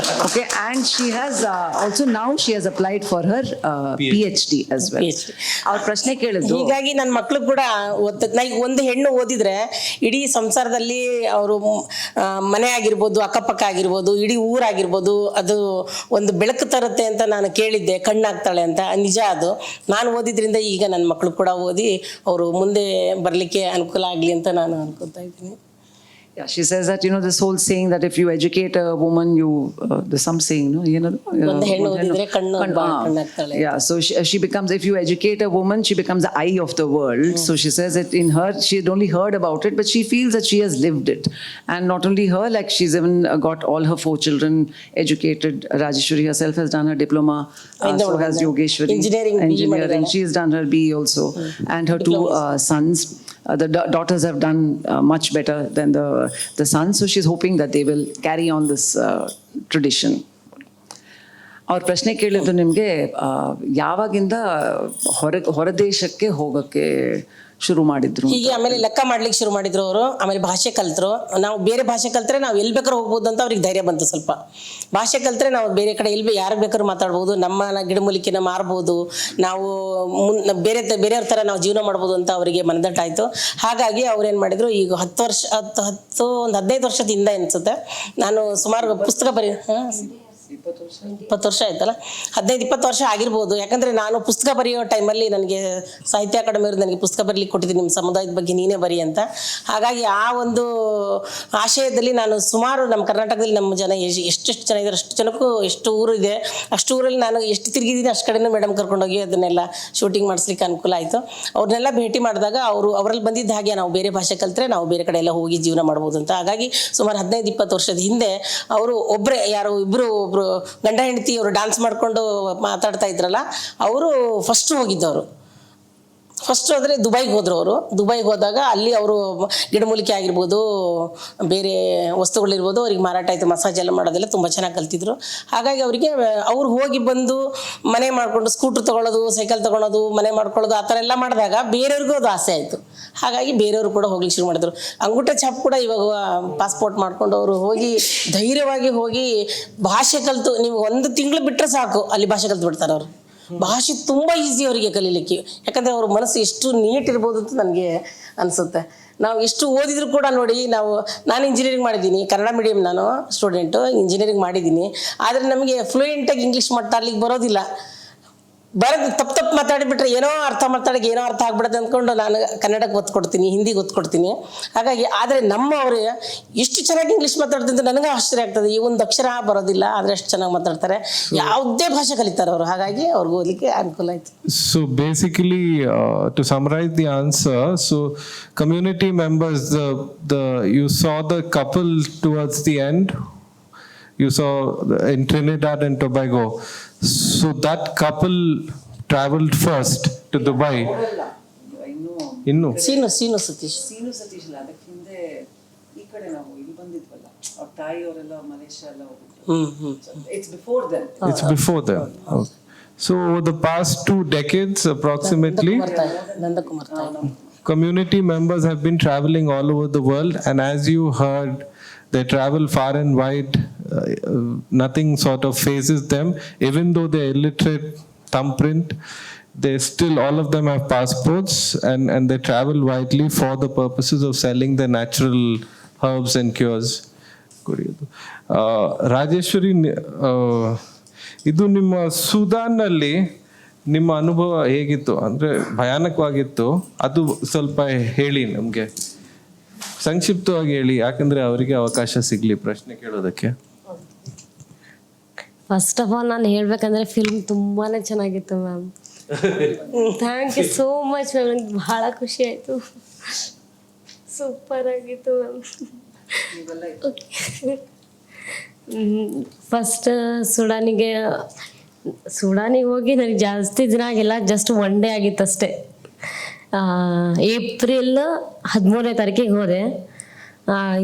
Okay, and she has also now she has applied for her PhD as well. Our ಪ್ರಶ್ನೆ ಕೇಳಿದ್ರು. ಹೀಗಾಗಿ ನನ್ನ ಮಕ್ಕಳು ಕೂಡ ಒಂದು ಹೆಣ್ಣು ಓದಿದ್ರೆ ಇಡೀ ಸಂಸಾರದಲ್ಲಿ ಅವರು ಮನೆ ಆಗಿರ್ಬೋದು, ಅಕ್ಕಪಕ್ಕ ಆಗಿರ್ಬೋದು, ಇಡೀ ಊರಾಗಿರ್ಬೋದು, ಅದು ಒಂದು ಬೆಳಕು ತರುತ್ತೆ ಅಂತ ನಾನು ಕೇಳಿದ್ದೆ. ಕಣ್ಣಾಗ್ತಾಳೆ ಅಂತ. ನಿಜ ಅದು. ನಾನು ಓದಿದ್ರಿಂದ ಈಗ ನನ್ನ ಮಕ್ಕಳು ಕೂಡ ಓದಿ ಅವರು ಮುಂದೆ ಬರಲಿಕ್ಕೆ ಅನುಕೂಲ ಆಗಲಿ ಅಂತ ನಾನು ಅನ್ಕೊತಾ ಇದ್ದೀನಿ. Yeah, she says that this whole saying that if you educate a woman, there's some saying, yeah, so she becomes, if you educate a woman, she becomes the eye of the world. So she says that in her, she had only heard about it, but she feels that she has lived it. And not only her, like she's even got all her 4 children educated. Rajeshwari herself has done her diploma, so has Yogeshwari engineering. She's done her BE also, and her 2 sons. The daughters have done much better than the sons, so she's hoping that they will carry on this tradition. ಅವ್ರ ಪ್ರಶ್ನೆ ಕೇಳಿದ್ದು ನಿಮಗೆ ಯಾವಾಗಿಂದ ಹೊರದೇಶಕ್ಕೆ ಹೋಗಕ್ಕೆ ಶುರು ಮಾಡಿದ್ರು? ಹೀಗೆ ಆಮೇಲೆ ಲೆಕ್ಕ ಮಾಡ್ಲಿಕ್ಕೆ ಶುರು ಮಾಡಿದ್ರು ಅವರು. ಆಮೇಲೆ ಭಾಷೆ ಕಲ್ತರು. ನಾವು ಬೇರೆ ಭಾಷೆ ಕಲ್ತ್ರೆ ನಾವು ಎಲ್ಲಿ ಬೇಕಾದ್ರೂ ಹೋಗ್ಬೋದು ಅಂತ ಅವ್ರಿಗೆ ಧೈರ್ಯ ಬಂತು. ಸ್ವಲ್ಪ ಭಾಷೆ ಕಲ್ತ್ರೆ ನಾವು ಬೇರೆ ಕಡೆ ಯಾರು ಬೇಕಾದ್ರೂ ಮಾತಾಡ್ಬೋದು, ನಮ್ಮ ಗಿಡಮೂಲಿಕೆನ ಮಾರ್ಬೋದು, ನಾವು ಬೇರೆಯವ್ರ ಥರ ನಾವು ಜೀವನ ಮಾಡ್ಬೋದು ಅಂತ ಅವರಿಗೆ ಮನದಟ್ಟಾಯಿತು. ಹಾಗಾಗಿ ಅವ್ರು ಏನು ಮಾಡಿದ್ರು, ಈಗ 10 ವರ್ಷ 15 ವರ್ಷದ ಹಿಂದೆ ಅನಿಸುತ್ತೆ, ನಾನು ಸುಮಾರು ಪುಸ್ತಕ 20 ವರ್ಷ ಆಯ್ತಲ್ಲ, 15-20 ವರ್ಷ ಆಗಿರ್ಬೋದು. ಯಾಕಂದರೆ ನಾನು ಪುಸ್ತಕ ಬರೆಯೋ ಟೈಮಲ್ಲಿ ನನಗೆ ಸಾಹಿತ್ಯ ಅಕಾಡೆಮಿಯವರು ನನಗೆ ಪುಸ್ತಕ ಬರೀಲಿಕ್ಕೆ ಕೊಟ್ಟಿದ್ದೀನಿ, ನಿಮ್ಮ ಸಮುದಾಯದ ಬಗ್ಗೆ ನೀನೇ ಬರಿ ಅಂತ. ಹಾಗಾಗಿ ಆ ಒಂದು ಆಶಯದಲ್ಲಿ ನಾನು ಸುಮಾರು ನಮ್ಮ ಕರ್ನಾಟಕದಲ್ಲಿ ನಮ್ಮ ಜನ ಎಷ್ಟೆಷ್ಟು ಜನ ಇದ್ದಾರೆ, ಅಷ್ಟು ಜನಕ್ಕೂ ಎಷ್ಟು ಊರು ಇದೆ, ಅಷ್ಟು ಊರಲ್ಲಿ ನಾನು ಎಷ್ಟು ತಿರುಗಿದ್ದೀನಿ ಅಷ್ಟು ಕಡೆನೂ ಮೇಡಮ್ ಕರ್ಕೊಂಡೋಗಿ ಅದನ್ನೆಲ್ಲ ಶೂಟಿಂಗ್ ಮಾಡಿಸ್ಲಿಕ್ಕೆ ಅನುಕೂಲ ಆಯಿತು. ಅವ್ರನ್ನೆಲ್ಲ ಭೇಟಿ ಮಾಡಿದಾಗ ಅವರಲ್ಲಿ ಬಂದಿದ್ದ ಹಾಗೆ ನಾವು ಬೇರೆ ಭಾಷೆ ಕಲಿತ್ರೆ ನಾವು ಬೇರೆ ಕಡೆ ಎಲ್ಲ ಹೋಗಿ ಜೀವನ ಮಾಡ್ಬೋದು ಅಂತ. ಹಾಗಾಗಿ ಸುಮಾರು 15-20 ವರ್ಷದ ಹಿಂದೆ ಅವರು ಒಬ್ಬರೇ ಒಬ್ಬರು ಗಂಡ ಹೆಂಡತಿ ಅವರು ಡ್ಯಾನ್ಸ್ ಮಾಡಿಕೊಂಡು ಮಾತಾಡ್ತಾ ಇದ್ರಲ್ಲ, ಅವರು ಫಸ್ಟ್ ಹೋಗಿದ್ದವರು. ಫಸ್ಟ್ ಹೋದರೆ ದುಬೈಗೆ ಹೋದರು ಅವರು. ದುಬೈಗೆ ಹೋದಾಗ ಅಲ್ಲಿ ಅವರು ಗಿಡಮೂಲಿಕೆ ಆಗಿರ್ಬೋದು, ಬೇರೆ ವಸ್ತುಗಳಿರ್ಬೋದು ಅವ್ರಿಗೆ ಮಾರಾಟ ಆಯಿತು. ಮಸಾಜ್ ಎಲ್ಲ ಮಾಡೋದೆಲ್ಲ ತುಂಬ ಚೆನ್ನಾಗಿ ಕಲ್ತಿದ್ರು. ಹಾಗಾಗಿ ಅವರಿಗೆ ಅವ್ರು ಹೋಗಿ ಬಂದು ಮನೆ ಮಾಡಿಕೊಂಡು ಸ್ಕೂಟ್ರ್ ತೊಗೊಳ್ಳೋದು, ಸೈಕಲ್ ತೊಗೊಳೋದು, ಮನೆ ಮಾಡ್ಕೊಳ್ಳೋದು ಆ ಥರ ಎಲ್ಲ ಮಾಡಿದಾಗ ಬೇರೆಯವ್ರಿಗೂ ಅದು ಆಸೆ ಆಯಿತು. ಹಾಗಾಗಿ ಬೇರೆಯವರು ಕೂಡ ಹೋಗ್ಲಿಕ್ಕೆ ಶುರು ಮಾಡಿದ್ರು. ಅಂಗೂಠ ಛಾಪ್ ಕೂಡ ಇವಾಗ ಪಾಸ್ಪೋರ್ಟ್ ಮಾಡ್ಕೊಂಡು ಅವರು ಹೋಗಿ ಧೈರ್ಯವಾಗಿ ಹೋಗಿ ಭಾಷೆ ಕಲಿತು, ನೀವು 1 ತಿಂಗಳು ಬಿಟ್ಟರೆ ಸಾಕು ಅಲ್ಲಿ ಭಾಷೆ ಕಲ್ತು ಬಿಡ್ತಾರೆ ಅವರು. ಭಾಷೆ ತುಂಬ ಈಸಿ ಅವರಿಗೆ ಕಲೀಲಿಕ್ಕೆ, ಯಾಕಂದರೆ ಅವ್ರ ಮನಸ್ಸು ಎಷ್ಟು ನೀಟ್ ಇರ್ಬೋದು ಅಂತ ನನಗೆ ಅನಿಸುತ್ತೆ. ನಾವು ಎಷ್ಟು ಓದಿದ್ರು ಕೂಡ ನೋಡಿ, ನಾನು ಇಂಜಿನಿಯರಿಂಗ್ ಮಾಡಿದ್ದೀನಿ, ಕನ್ನಡ ಮೀಡಿಯಂ ನಾನು ಸ್ಟೂಡೆಂಟು, ಇಂಜಿನಿಯರಿಂಗ್ ಮಾಡಿದ್ದೀನಿ. ಆದರೆ ನಮಗೆ ಫ್ಲೂಯೆಂಟಾಗಿ ಇಂಗ್ಲೀಷ್ ಮಾತಾಡ್ಲಿಕ್ಕೆ ಬರೋದಿಲ್ಲ. ತಪ್ಪು ಮಾತಾಡಿಬಿಟ್ರೆ ಏನೋ ಅರ್ಥ ಮಾತಾಡೋಕೆ ಏನೋ ಅರ್ಥ ಆಗ್ಬಿಡುತ್ತೆ ಅಂದ್ಕೊಂಡು ನಾನು ಕನ್ನಡಕ್ಕೆ ಒತ್ತು ಕೊಡ್ತೀನಿ, ಹಿಂದಿಗೆ ಒತ್ತು ಕೊಡ್ತೀನಿ. ಹಾಗಾಗಿ ಆದರೆ ನಮ್ಮವರು ಎಷ್ಟು ಚೆನ್ನಾಗಿ ಇಂಗ್ಲೀಷ್ ಮಾತಾಡ್ತೀನಿ ಅಂತ ನನಗೆ ಆಶ್ಚರ್ಯ ಆಗ್ತದೆ. ಈ ಒಂದು ಅಕ್ಷರ ಬರೋದಿಲ್ಲ, ಆದರೆ ಅಷ್ಟು ಚೆನ್ನಾಗಿ ಮಾತಾಡ್ತಾರೆ, ಯಾವುದೇ ಭಾಷೆ ಕಲಿತಾರೆ ಅವರು. ಹಾಗಾಗಿ ಅವ್ರಿಗೆ ಓದಲಿಕ್ಕೆ ಅನುಕೂಲ ಆಯಿತು. So basically, to summarize the answer, so community members, you saw the couple towards the end. You saw in Trinidad and Tobago. So that couple traveled first to Dubai. ಇನ್ನು ಸೀನು ಸತೀಶ್ ಇಲ್ಲ, ಅದಕ್ಕೆ ಹಿಂದೆ ಈ ಕಡೆ ನಾವು ಇಲ್ಲಿ ಬಂದಿದ್ವಲ್ಲ, ಅವ್ರ ತಾಯಿಯವರೆಲ್ಲ ಮಲೇಷ್ಯಾ ಎಲ್ಲ ಹೋಗಿದ್ರು. It's before them. It's before them. Okay. So over the past 2 decades approximately, community members have been traveling all over the world, and as you heard, they travel far and wide. Nothing sort of phases them, even though they're illiterate thumbprint. They still, all of them have passports, and they travel widely for the purposes of selling their natural herbs and cures. Rajeshwari, ಇದು ನಿಮ್ಮ ಸುದಾನ್ನಲ್ಲಿ ನಿಮ್ಮ ಅನುಭವ ಹೇಗಿತ್ತು? ಅಂದರೆ ಭಯಾನಕವಾಗಿತ್ತು, ಅದು ಸ್ವಲ್ಪ ಹೇಳಿ ನಮಗೆ, ಸಂಕ್ಷಿಪ್ತವಾಗಿ ಹೇಳಿ, ಯಾಕಂದ್ರೆ ಅವರಿಗೆ ಅವಕಾಶ ಸಿಗ್ಲಿ ಪ್ರಶ್ನೆ ಕೇಳೋದಕ್ಕೆ. ಫಸ್ಟ್ ಆಫ್ ಆಲ್ ನಾನು ಹೇಳ್ಬೇಕಂದ್ರೆ ಫಿಲ್ಮ್ ತುಂಬಾನೇ ಚೆನ್ನಾಗಿತ್ತು ma'am. Thank you so much ma'am, ನನಗೆ ಬಹಳ ಖುಷಿ ಆಯಿತು. ಸೂಪರ್ ಆಗಿತ್ತು ಮ್ಯಾಮ್. ಫಸ್ಟ್ ಸುಡಾನಿಗೆ ಹೋಗಿ ನನಗೆ ಜಾಸ್ತಿ ದಿನ ಆಗಿಲ್ಲ, ಜಸ್ಟ್ 1 ಡೇ ಆಗಿತ್ತು ಅಷ್ಟೇ. ಏಪ್ರಿಲ್ 13ನೇ ತಾರೀಕಿಗೆ ಹೋದೆ,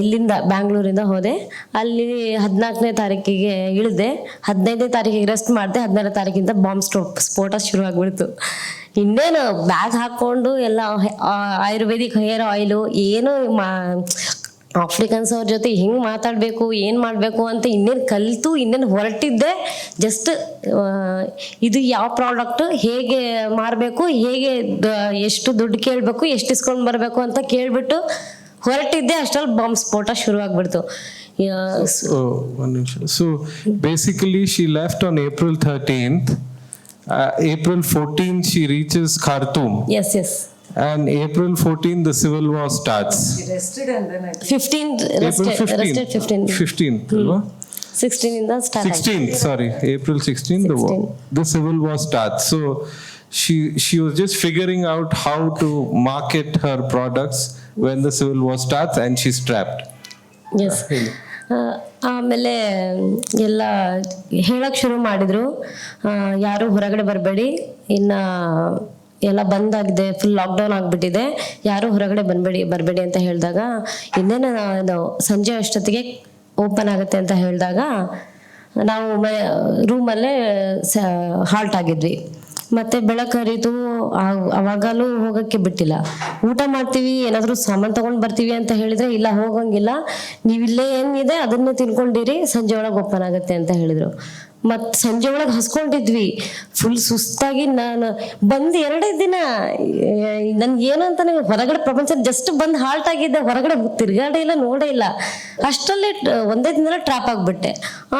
ಇಲ್ಲಿಂದ ಬ್ಯಾಂಗ್ಳೂರಿಂದ ಹೋದೆ. ಅಲ್ಲಿ 14ನೇ ತಾರೀಕಿಗೆ ಇಳಿದೆ, 15ನೇ ತಾರೀಕಿಗೆ ರೆಸ್ಟ್ ಮಾಡಿದೆ. 16ನೇ ತಾರೀಕಿಂದ ಬಾಂಬ್ ಸ್ಫೋಟ ಶುರು ಆಗ್ಬಿಡ್ತು. ಇನ್ನೇನು ಬ್ಯಾಗ್ ಹಾಕ್ಕೊಂಡು ಎಲ್ಲ ಆಯುರ್ವೇದಿಕ್ ಹೇರ್ ಆಯಿಲು ಏನು ಆಫ್ರಿಕನ್ಸ್ ಅವ್ರ ಜೊತೆ ಹೆಂಗೆ ಮಾತಾಡಬೇಕು, ಏನು ಮಾಡಬೇಕು ಅಂತ ಇನ್ನೇನು ಹೊರಟಿದ್ದೆ. ಜಸ್ಟ್ ಇದು ಯಾವ ಪ್ರಾಡಕ್ಟ್ ಹೇಗೆ ಮಾರಬೇಕು, ಹೇಗೆ ಎಷ್ಟು ದುಡ್ಡು ಕೇಳಬೇಕು, ಎಷ್ಟು ಇಸ್ಕೊಂಡು ಬರಬೇಕು ಅಂತ ಕೇಳಿಬಿಟ್ಟು ಹೊರಟಿದ್ದೆ. ಅಷ್ಟರಲ್ಲಿ ಬಾಂಬ್ ಸ್ಫೋಟ ಶುರು ಆಗ್ಬಿಡ್ತು. One ನಿಮಿಷ. So basically she left on April 13th. April 14th she reaches Khartoum. Yes. And April 14th the civil war starts. She rested and then I think 15th rested 15th ಅಲ್ವಾ? 16 ಇಂದ start 16th, sorry, April 16th the civil war starts. So she was just figuring out how to market her products when the civil war starts, and she's trapped. Yes. ಆಮೇಲೆ ಎಲ್ಲ ಹೇಳಕ್ಕೆ ಶುರು ಮಾಡಿದರು, ಯಾರು ಹೊರಗಡೆ ಬರಬೇಡಿ, ಇನ್ನು ಎಲ್ಲ ಬಂದಾಗಿದೆ, ಫುಲ್ ಲಾಕ್ಡೌನ್ ಆಗಿಬಿಟ್ಟಿದೆ, ಯಾರು ಹೊರಗಡೆ ಬರಬೇಡಿ ಅಂತ ಹೇಳಿದಾಗ, ಇನ್ನೇನು ಸಂಜೆ ಅಷ್ಟೊತ್ತಿಗೆ ಓಪನ್ ಆಗುತ್ತೆ ಅಂತ ಹೇಳಿದಾಗ ನಾವು ರೂಮಲ್ಲೇ ಹಾಲ್ಟ್ ಆಗಿದ್ವಿ. ಮತ್ತು ಬೆಳಕರಿದು ಅವಾಗಲೂ ಹೋಗೋಕ್ಕೆ ಬಿಟ್ಟಿಲ್ಲ. ಊಟ ಮಾಡ್ತೀವಿ, ಏನಾದರೂ ಸಾಮಾನು ತೊಗೊಂಡು ಬರ್ತೀವಿ ಅಂತ ಹೇಳಿದರೆ ಇಲ್ಲ ಹೋಗಂಗಿಲ್ಲ, ನೀವಿಲ್ಲೇ ಏನಿದೆ ಅದನ್ನೇ ತಿನ್ಕೊಂಡಿರಿ, ಸಂಜೆ ಒಳಗೆ ಓಪನ್ ಆಗುತ್ತೆ ಅಂತ ಹೇಳಿದರು. ಮತ್ತು ಸಂಜೆ ಒಳಗೆ ಹಸ್ಕೊಂಡಿದ್ವಿ. ಫುಲ್ ಸುಸ್ತಾಗಿ ನಾನು ಬಂದು 2 ದಿನ ನನ್ಗೆ ಏನು ಅಂತಾನೆ ಹೊರಗಡೆ ಪ್ರಪಂಚ ಜಸ್ಟ್ ಬಂದು ಹಾಲ್ಟ್ ಆಗಿದ್ದೆ, ಹೊರಗಡೆ ತಿರ್ಗಾಡೇ ಇಲ್ಲ, ನೋಡೇ ಇಲ್ಲ. ಅಷ್ಟರಲ್ಲಿ ಒಂದೇ ದಿನ ಟ್ರಾಪ್ ಆಗಿಬಿಟ್ಟೆ.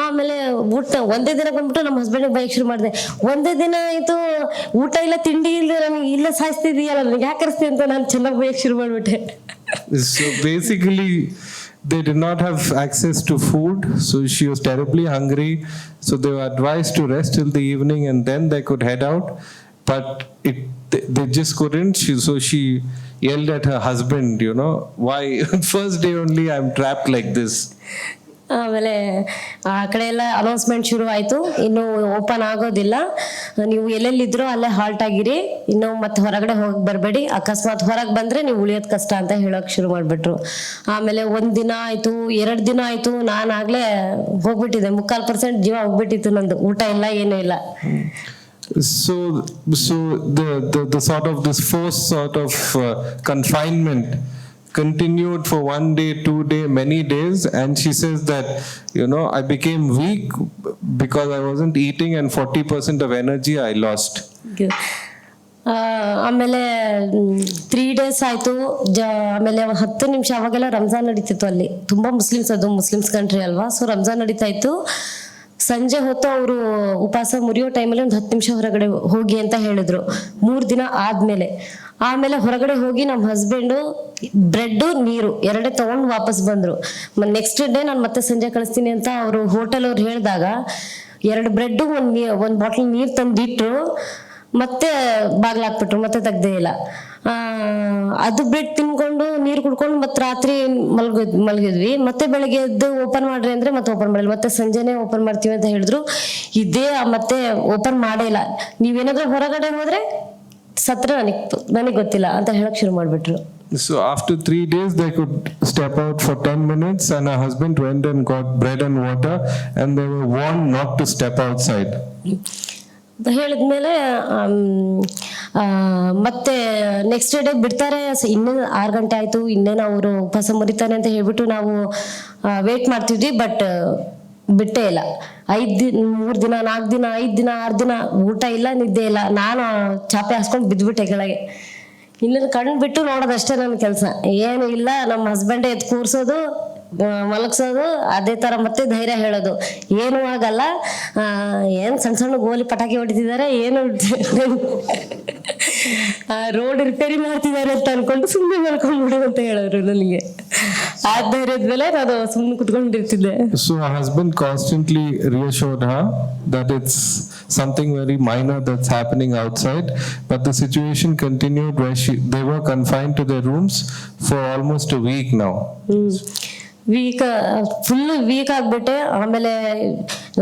ಆಮೇಲೆ ಊಟ ಒಂದೇ ದಿನ ಬಂದ್ಬಿಟ್ಟು ನಮ್ಮ ಹಸ್ಬೆಂಡಿಗೆ ಬೈಕ್ ಶುರು ಮಾಡಿದೆ. ಒಂದೇ ದಿನ ಆಯಿತು, ಊಟ ಇಲ್ಲ ತಿಂಡಿ ಇಲ್ಲ, ನನಗೆ ಇಲ್ಲ ಸಾಯಿಸ್ತಿದೀಯಲ್ಲ, ನನಗೆ ಯಾಕೆ ಕರೆಸ್ತಿ ಅಂತ ನಾನು ಚೆನ್ನಾಗಿ ಬೈಕ್ ಶುರು ಮಾಡಿಬಿಟ್ಟೆ. So basically, they did not have access to food, so she was terribly hungry. So they were advised to rest till the evening and then they could head out. But they just couldn't. So she yelled at her husband, you know, why first day only I'm trapped like this. ಆಮೇಲೆ ಆ ಕಡೆ ಎಲ್ಲ announcement ಶುರು ಆಯಿತು, ಇನ್ನು open ಆಗೋದಿಲ್ಲ, ನೀವು ಎಲ್ಲೆಲ್ಲಿದ್ರೋ ಅಲ್ಲೇ ಹಾಲ್ಟ್ ಆಗಿರಿ, ಇನ್ನು ಮತ್ತೆ ಹೊರಗಡೆ ಹೋಗಿ ಬರಬೇಡಿ, ಅಕಸ್ಮಾತ್ ಹೊರಗೆ ಬಂದರೆ ನೀವು ಉಳಿಯೋದು ಕಷ್ಟ ಅಂತ ಹೇಳೋಕೆ ಶುರು ಮಾಡಿಬಿಟ್ರು. ಆಮೇಲೆ 1 ದಿನ ಆಯಿತು, 2 ದಿನ ಆಯಿತು, ನಾನು ಆಗಲೇ ಹೋಗ್ಬಿಟ್ಟಿದ್ದೆ, 3/4% ಜೀವ ಹೋಗ್ಬಿಟ್ಟಿತ್ತು ನಂದು, ಊಟ ಇಲ್ಲ ಏನೂ ಇಲ್ಲ. So the sort of this forced sort of confinement continued for 1 day, 2 day, many days, and she says that, you know, I became weak because I wasn't eating and 40% of energy I lost. ಆಮೇಲೆ 3 days ಆಯಿತು. ಆಮೇಲೆ 10 ನಿಮಿಷ ಅವಾಗೆಲ್ಲ ರಂಜಾನ್ ನಡೀತಿತ್ತು ಅಲ್ಲಿ, ತುಂಬ Muslims, ಅದು Muslims country ಅಲ್ವಾ, ಸೊ ರಂಜಾನ್ ನಡೀತಾ ಇತ್ತು. ಸಂಜೆ ಹೊತ್ತು ಅವರು ಉಪವಾಸ ಮುರಿಯೋ ಟೈಮಲ್ಲಿ ಒಂದು 10 ನಿಮಿಷ ಹೊರಗಡೆ ಹೋಗಿ ಅಂತ ಹೇಳಿದ್ರು, 3 ದಿನ ಆದಮೇಲೆ. ಆಮೇಲೆ ಹೊರಗಡೆ ಹೋಗಿ ನಮ್ಮ ಹಸ್ಬೆಂಡು ಬ್ರೆಡ್ಡು ನೀರು 2 ತೊಗೊಂಡು ವಾಪಸ್ ಬಂದರು. ನೆಕ್ಸ್ಟ್ ಡೇ ನಾನು ಮತ್ತೆ ಸಂಜೆ ಕಳಿಸ್ತೀನಿ ಅಂತ ಅವರು ಹೋಟೆಲ್ ಅವ್ರು ಹೇಳಿದಾಗ 2 ಬ್ರೆಡ್ಡು ಒಂದು ಬಾಟ್ಲ್ ನೀರು ತಂದಿಟ್ಟರು, ಮತ್ತೆ ಬಾಗ್ಲಾಕ್ಬಿಟ್ರು, ಮತ್ತೆ ತೆಗ್ದೇ ಇಲ್ಲ. ಅದು ಬ್ರೆಡ್ ತಿನ್ಕೊಂಡು ನೀರು ಕುಡ್ಕೊಂಡು ಮತ್ತೆ ರಾತ್ರಿ ಮಲಗಿದ್ವಿ. ಮತ್ತೆ ಬೆಳಗ್ಗೆ ಎದ್ದು ಓಪನ್ ಮಾಡ್ರಿ ಅಂದ್ರೆ ಮತ್ತೆ ಓಪನ್ ಮಾಡಿಲ್ಲ, ಮತ್ತೆ ಸಂಜೆನೆ ಓಪನ್ ಮಾಡ್ತೀವಿ ಅಂತ ಹೇಳಿದ್ರು. ಇದೇ ಮತ್ತೆ ಓಪನ್ ಮಾಡೇ ಇಲ್ಲ. ನೀವೇನಾದ್ರೂ ಹೊರಗಡೆ ಹೋದ್ರೆ ಸತ್ರ ನನಗೆ ಗೊತ್ತಿಲ್ಲ ಅಂತ ಹೇಳಕ್ ಶುರು ಮಾಡ್ಬಿಟ್ರು. So after 3 days they could step out for 10 minutes and her husband went and got bread and water and they were warned not to step outside. ಹೇಳಿದ್ಮೇಲೆ ಮತ್ತೆ ನೆಕ್ಸ್ಟ್ ಡೇ ಬಿಡ್ತಾರೆ. ಇನ್ನೂ 6 ಗಂಟೆ ಆಯಿತು, ಇನ್ನೇನು ಅವರು ಉಪವಾಸ ಮುರಿತಾರೆ ಅಂತ ಹೇಳ್ಬಿಟ್ಟು ನಾವು ವೇಟ್ ಮಾಡ್ತಿದ್ವಿ. ಬಟ್ ಬಿಟ್ಟೇ ಇಲ್ಲ. 5 ದಿನ, 3 ದಿನ, 4 ದಿನ, 5 ದಿನ, 6 ದಿನ ಊಟ ಇಲ್ಲ, ನಿದ್ದೆ ಇಲ್ಲ. ನಾನು ಚಾಪೆ ಹಾಸ್ಕೊಂಡು ಬಿದ್ದುಬಿಟ್ಟೆ ಕೆಳಗೆ. ಇನ್ನು ಕಣ್ಣು ಬಿಟ್ಟು ನೋಡೋದಷ್ಟೇ ನನ್ನ ಕೆಲಸ, ಏನು ಇಲ್ಲ. ನಮ್ಮ ಹಸ್ಬೆಂಡೇ ಎದ್ದು ಕೂರಿಸೋದು, ಮಲಗಿಸೋದು, ಅದೇ ಥರ ಮತ್ತೆ ಧೈರ್ಯ ಹೇಳೋದು, ಏನೂ ಆಗಲ್ಲ, ಏನು ಸಣ್ಣ ಸಣ್ಣ ಗೋಲಿ ಪಟಾಕಿ ಹೊಡಿತಿದ್ದಾರೆ, ಏನು ರೋಡ್ ರಿಪೇರಿ ಮಾಡ್ತಿದ್ದಾರೆ ಅಂತ ಅನ್ಕೊಂಡು ಸುಮ್ಮನೆ ಮಲ್ಕೊಂಡ್ಬಿಡು ಅಂತ ಹೇಳಿದ್ರು ನನಗೆ. ಆ ಧೈರ್ಯದ ಮೇಲೆ ನಾನು ಸುಮ್ಮನೆ ಕುತ್ಕೊಂಡಿರ್ತಿದ್ದೆ. So her husband constantly reassured her that it's something very minor that's happening outside, but the situation continued where they were confined to their rooms for almost a week now. Full week ಆಗ್ಬಿಟ್ಟೆ. ಆಮೇಲೆ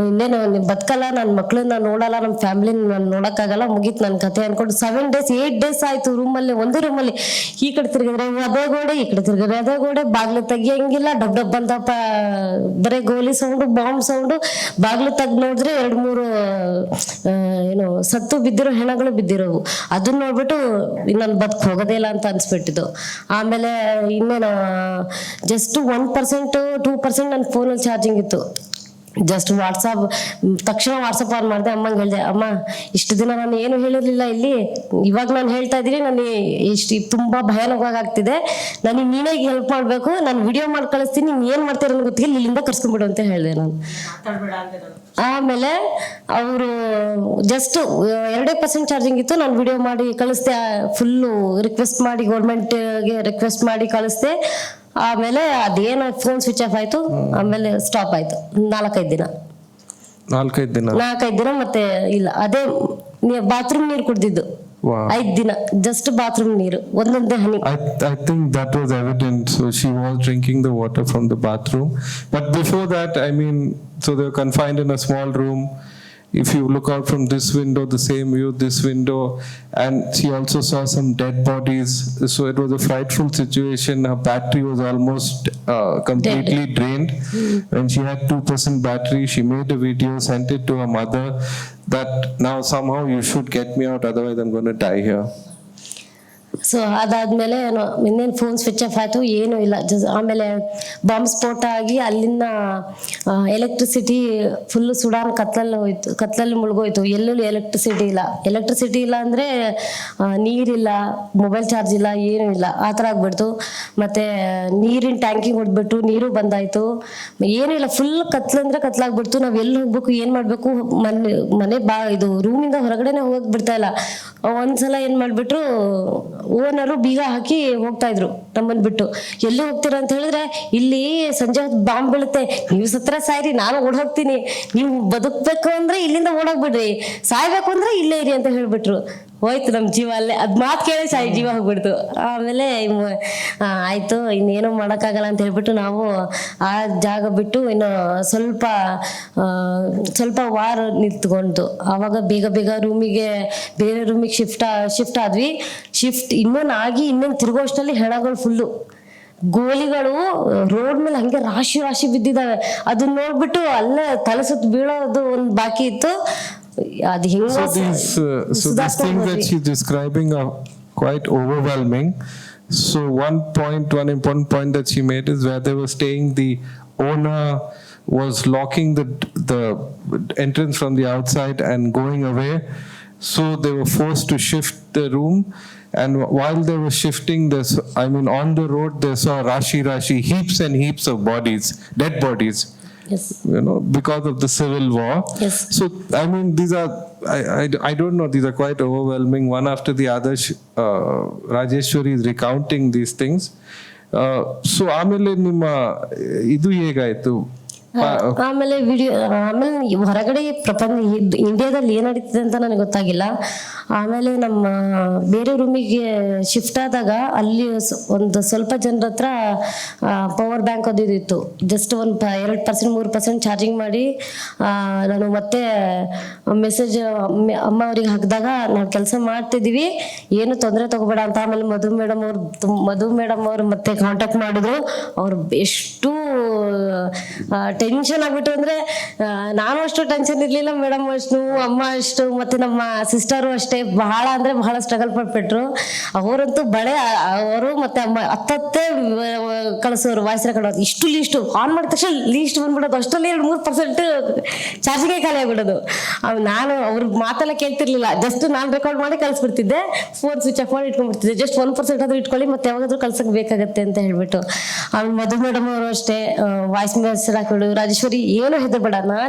ಇನ್ನೇನು ಬದುಕಲ್ಲ, ನನ್ನ ಮಕ್ಳನ್ನ ನೋಡಲ್ಲ, ನಮ್ಮ ಫ್ಯಾಮಿಲಿನ ನಾನು ನೋಡೋಕ್ಕಾಗಲ್ಲ, ಮುಗೀತು ನನ್ನ ಕತೆ ಅನ್ಕೊಂಡು 7 days 8 days ಆಯಿತು ರೂಮಲ್ಲಿ, ಒಂದೇ ರೂಮಲ್ಲಿ. ಈ ಕಡೆ ತಿರ್ಗಿದ್ರೆ ಅದೇ ಗೋಡೆ, ಈ ಕಡೆ ತಿರ್ಗಿದ್ರೆ ಅದೇ ಗೋಡೆ, ಬಾಗ್ಲು ತೆಗಿಯಂಗಿಲ್ಲ, ಡಬ್ ಅಂತ ಬರೀ ಗೋಲಿ ಸೌಂಡು, ಬಾಂಬ್ ಸೌಂಡು. ಬಾಗ್ಲು ತೆಗ್ದು ನೋಡಿದ್ರೆ 2-3 ಏನು ಸತ್ತು ಬಿದ್ದಿರೋ ಹೆಣಗಳು ಬಿದ್ದಿರೋವು. ಅದನ್ನ ನೋಡ್ಬಿಟ್ಟು ಇನ್ನೊಂದು ಬದುಕು ಹೋಗೋದೇ ಇಲ್ಲ ಅಂತ ಅನ್ಸ್ಬಿಟ್ಟಿದ್ದು. ಆಮೇಲೆ ಇನ್ನೇನು ಜಸ್ಟ್ 1% 2% ನನ್ನ ಫೋನಲ್ಲಿ ಚಾರ್ಜಿಂಗ್ ಇತ್ತು. ಜಸ್ಟ್ ತಕ್ಷಣ ವಾಟ್ಸಪ್ ಆನ್ ಮಾಡಿದೆ, ಅಮ್ಮಂಗೆ ಹೇಳಿದೆ, ಅಮ್ಮ ಇಷ್ಟು ದಿನ ನಾನು ಏನು ಹೇಳಿರಲಿಲ್ಲ ಇಲ್ಲಿ, ಇವಾಗ ನಾನು ಹೇಳ್ತಾ ಇದ್ದೀನಿ, ನನಗೆ ಇಷ್ಟು ತುಂಬ ಭಯಾನಕವಾಗಿ ಆಗ್ತಿದೆ, ನನಗೆ ನೀನೇ ಹೆಲ್ಪ್ ಮಾಡಬೇಕು, ನಾನು ವಿಡಿಯೋ ಮಾಡಿ ಕಳಿಸ್ತೀನಿ, ನೀನು ಏನು ಮಾಡ್ತೀರ ನನಗೆ ಗೊತ್ತಿಲ್ಲ, ಇಲ್ಲಿಂದ ಕರ್ಸ್ಕೊಂಡ್ಬಿಡು ಅಂತ ಹೇಳಿದೆ ನಾನು. ಆಮೇಲೆ ಅವರು ಜಸ್ಟ್ 2% ಚಾರ್ಜಿಂಗ್ ಇತ್ತು, ನಾನು ವಿಡಿಯೋ ಮಾಡಿ ಕಳಿಸ್ದೆ, ಫುಲ್ಲು ರಿಕ್ವೆಸ್ಟ್ ಮಾಡಿ ಗೌರ್ಮೆಂಟ್ಗೆ ರಿಕ್ವೆಸ್ಟ್ ಮಾಡಿ ಕಳಿಸ್ದೆ. ಆಮೇಲೆ ಅದೇನೋ ಫೋನ್ ಸ್ವಿಚ್ ಆಫ್ ಆಯ್ತು, ಆಮೇಲೆ ಸ್ಟಾಪ್ ಆಯ್ತು. 4-5 ದಿನ ಮತ್ತೆ ಇಲ್ಲ. ಅದೇ ಬಾತ್ರೂಮ್ ನೀರು ಕುಡ್ದಿದ್ದು 5 ದಿನ, ಜಸ್ಟ್ ಬಾತ್ರೂಮ್ ನೀರು, ಒಂದೊಂದೇ ಹನಿ. I think that was evident. So she was drinking the water from the bathroom. But before that, I mean, so they were confined in a small room. If you look out from this window, the same view, this window, and she also saw some dead bodies. So it was a frightful situation. Her battery was almost completely drained. When she had 2% battery, she made a video, sent it to her mother, that now somehow you should get me out, otherwise I'm going to die here. So ಅದಾದ್ಮೇಲೆ ಇನ್ನೇನು phone switch off ಆಯ್ತು, ಏನೂ ಇಲ್ಲ. ಆಮೇಲೆ bomb ಸ್ಫೋಟ ಆಗಿ ಅಲ್ಲಿಂದ electricity full Sudan ಕತ್ಲಲ್ಲಿ ಮುಳುಗೋಯ್ತು. ಎಲ್ಲೂ ಎಲೆಕ್ಟ್ರಿಸಿಟಿ ಇಲ್ಲ ಅಂದ್ರೆ ನೀರಿಲ್ಲ, ಮೊಬೈಲ್ ಚಾರ್ಜ್ ಇಲ್ಲ, ಏನೂ ಇಲ್ಲ, ಆ ಥರ ಆಗ್ಬಿಡ್ತು. ಮತ್ತೆ ನೀರಿನ ಟ್ಯಾಂಕಿಗೆ ಹೊಡ್ಬಿಟ್ಟು ನೀರು ಬಂದಾಯ್ತು, ಏನೂ ಇಲ್ಲ, ಫುಲ್ ಕತ್ಲಾಗ್ಬಿಡ್ತು. ನಾವ್ ಎಲ್ಲಿ ಹೋಗ್ಬೇಕು, ಏನ್ ಮಾಡ್ಬೇಕು, ಮನೆ ಇದು ರೂಮಿಂದ ಹೊರಗಡೆನೆ ಹೋಗಕ್ ಬಿಡ್ತಾ ಇಲ್ಲ. ಒಂದ್ಸಲ ಏನ್ ಮಾಡ್ಬಿಟ್ರು, ಓನರು ಬೀಗ ಹಾಕಿ ಹೋಗ್ತಾ ಇದ್ರು ನಮ್ಮನ್ ಬಿಟ್ಟು. ಎಲ್ಲಿ ಹೋಗ್ತೀರಾ ಅಂತ ಹೇಳಿದ್ರೆ, ಇಲ್ಲಿ ಸಂಜೆ ಹೊತ್ತು ಬಾಂಬ್ ಬೀಳುತ್ತೆ, ನೀವು ಸತ್ರ ಸಾಯ್ರಿ, ನಾನು ಓಡ್ ಹೋಗ್ತೀನಿ, ನೀವು ಬದುಕ್ಬೇಕು ಅಂದ್ರೆ ಇಲ್ಲಿಂದ ಓಡೋಗ್ಬಿಡ್ರಿ, ಸಾಯ್ಬೇಕು ಅಂದ್ರೆ ಇಲ್ಲೇ ಇರಿ ಅಂತ ಹೇಳ್ಬಿಟ್ರು. ಹೋಯ್ತು ನಮ್ ಜೀವ ಅಲ್ಲೇ, ಅದ್ ಮಾತು ಕೇಳಿ ಜೀವ ಹೋಗ್ಬಿಡ್ತು. ಆಮೇಲೆ ಆಯ್ತು, ಇನ್ನೇನು ಮಾಡಕ್ಕಾಗಲ್ಲ ಅಂತ ಹೇಳ್ಬಿಟ್ಟು ನಾವು ಆ ಜಾಗ ಬಿಟ್ಟು ಇನ್ನು ಸ್ವಲ್ಪ ವಾರ ನಿಂತ್ಕೊಂಡು ಅವಾಗ ಬೇಗ ಬೇರೆ ರೂಮಿಗೆ ಶಿಫ್ಟ್ ಆದ್ವಿ. ಇನ್ನೇನು ತಿರುಗೋಷ್ಟರಲ್ಲಿ ಹೆಣಗಳು ಫುಲ್ಲು, ಗೋಲಿಗಳು ರೋಡ್ ಮೇಲೆ ಹಂಗೆ ರಾಶಿ ಬಿದ್ದಿದ್ದಾವೆ. ಅದನ್ನ ನೋಡ್ಬಿಟ್ಟು ಅಲ್ಲೇ ತಲೆ ಸುತ್ತ ಬೀಳೋದು ಒಂದು ಬಾಕಿ ಇತ್ತು. So these things that she's describing are quite overwhelming. So one important point that she made is where they were staying, the owner was locking the entrance from the outside and going away. So they were forced to shift the room. And while they were shifting this, on the road, they saw rashi, heaps and heaps of bodies, dead bodies. Yes. Because of the civil war. Yes. So, these are, I don't know, these are quite overwhelming. One after the other, Rajeshwari is recounting these things. So, ಆಮೇಲೆ ನಿಮ್ಮ ಇದು ಹೇಗಾಯ್ತು? ಆಮೇಲೆ ಹೊರಗಡೆ ಇಂಡಿಯಾದಲ್ಲಿ ಏನ್ ನಡೀತಿದೆ ಅಂತ ನನಗೆ ಗೊತ್ತಾಗಿಲ್ಲ. ಆಮೇಲೆ ನಮ್ಮ ಬೇರೆ ರೂಮಿಗೆ ಶಿಫ್ಟ್ ಆದಾಗ ಅಲ್ಲಿ ಒಂದು ಸ್ವಲ್ಪ ಜನರ ಹತ್ರ ಪವರ್ ಬ್ಯಾಂಕ್ ಅದು ಇತ್ತು. ಜಸ್ಟ್ 2% 3% ಚಾರ್ಜಿಂಗ್ ಮಾಡಿ ನಾನು ಮತ್ತೆ ಮೆಸೇಜ್ ಅಮ್ಮ ಅವ್ರಿಗೆ ಹಾಕಿದಾಗ ನಾವು ಕೆಲಸ ಮಾಡ್ತಿದೀವಿ, ಏನು ತೊಂದರೆ ತಗೋಬೇಡ ಅಂತ. ಆಮೇಲೆ ಮಧು ಮೇಡಮ್ ಅವರು ಮತ್ತೆ ಕಾಂಟ್ಯಾಕ್ಟ್ ಮಾಡಿದ್ರು. ಅವ್ರು ಎಷ್ಟು ಟೆನ್ಷನ್ ಆಗ್ಬಿಟ್ಟು ಅಂದ್ರೆ, ನಾನು ಅಷ್ಟು ಟೆನ್ಷನ್ ಇರ್ಲಿಲ್ಲ, ಮೇಡಮ್ ಅಷ್ಟು, ಅಮ್ಮ ಅಷ್ಟು, ಮತ್ತೆ ನಮ್ಮ ಸಿಸ್ಟರು ಅಷ್ಟೇ ಬಹಳ ಸ್ಟ್ರಗಲ್ ಪಟ್ಬಿಟ್ರು. ಅವರಂತೂ ಅವರು ಮತ್ತೆ ಅಮ್ಮ ಹತ್ತತ್ತೆ ಕಳಿಸೋರು, ವಾಯ್ಸ್ ರೆಕಾರ್ಡ್ ಇಷ್ಟು ಲೀಸ್ಟ್ ಆನ್ ಮಾಡಿದ ತಕ್ಷಣ ಲೀಸ್ಟ್ ಬಂದ್ಬಿಡೋದು, ಅಷ್ಟರಲ್ಲಿ 2-3% ಚಾರ್ಜಿಂಗೇ ಖಾಲಿ ಆಗ್ಬಿಡೋದು. ನಾನು ಅವ್ರ ಮಾತೆಲ್ಲ ಕೇಳ್ತಿರ್ಲಿಲ್ಲ, ಜಸ್ಟ್ ನಾನು ರೆಕಾರ್ಡ್ ಮಾಡಿ ಕಳಿಸ್ಬಿಡ್ತಿದ್ದೆ, ಫೋನ್ ಸ್ವಿಚ್ ಆಫ್ ಮಾಡಿ ಇಟ್ಕೊಂಡ್ಬಿಡ್ತಿದ್ದೆ. ಜಸ್ಟ್ 1% ಆದ್ರೂ ಇಟ್ಕೊಳ್ಳಿ, ಮತ್ತೆ ಯಾವಾಗಾದ್ರೂ ಕಳ್ಸಕ್ ಬೇಕಾಗತ್ತೆ ಅಂತ ಹೇಳ್ಬಿಟ್ಟು. ಆಮೇಲೆ ಮಧು ಮೇಡಮ್ ಅವರು ಅಷ್ಟೇ ವಾಯ್ಸ್ ಮೆಸೇಜ್ ಹಾಕಿಬಿಡು, ರಾಜೇಶ್ವರಿ ಏನೋ ಹೆದರ್ಬೇಡ,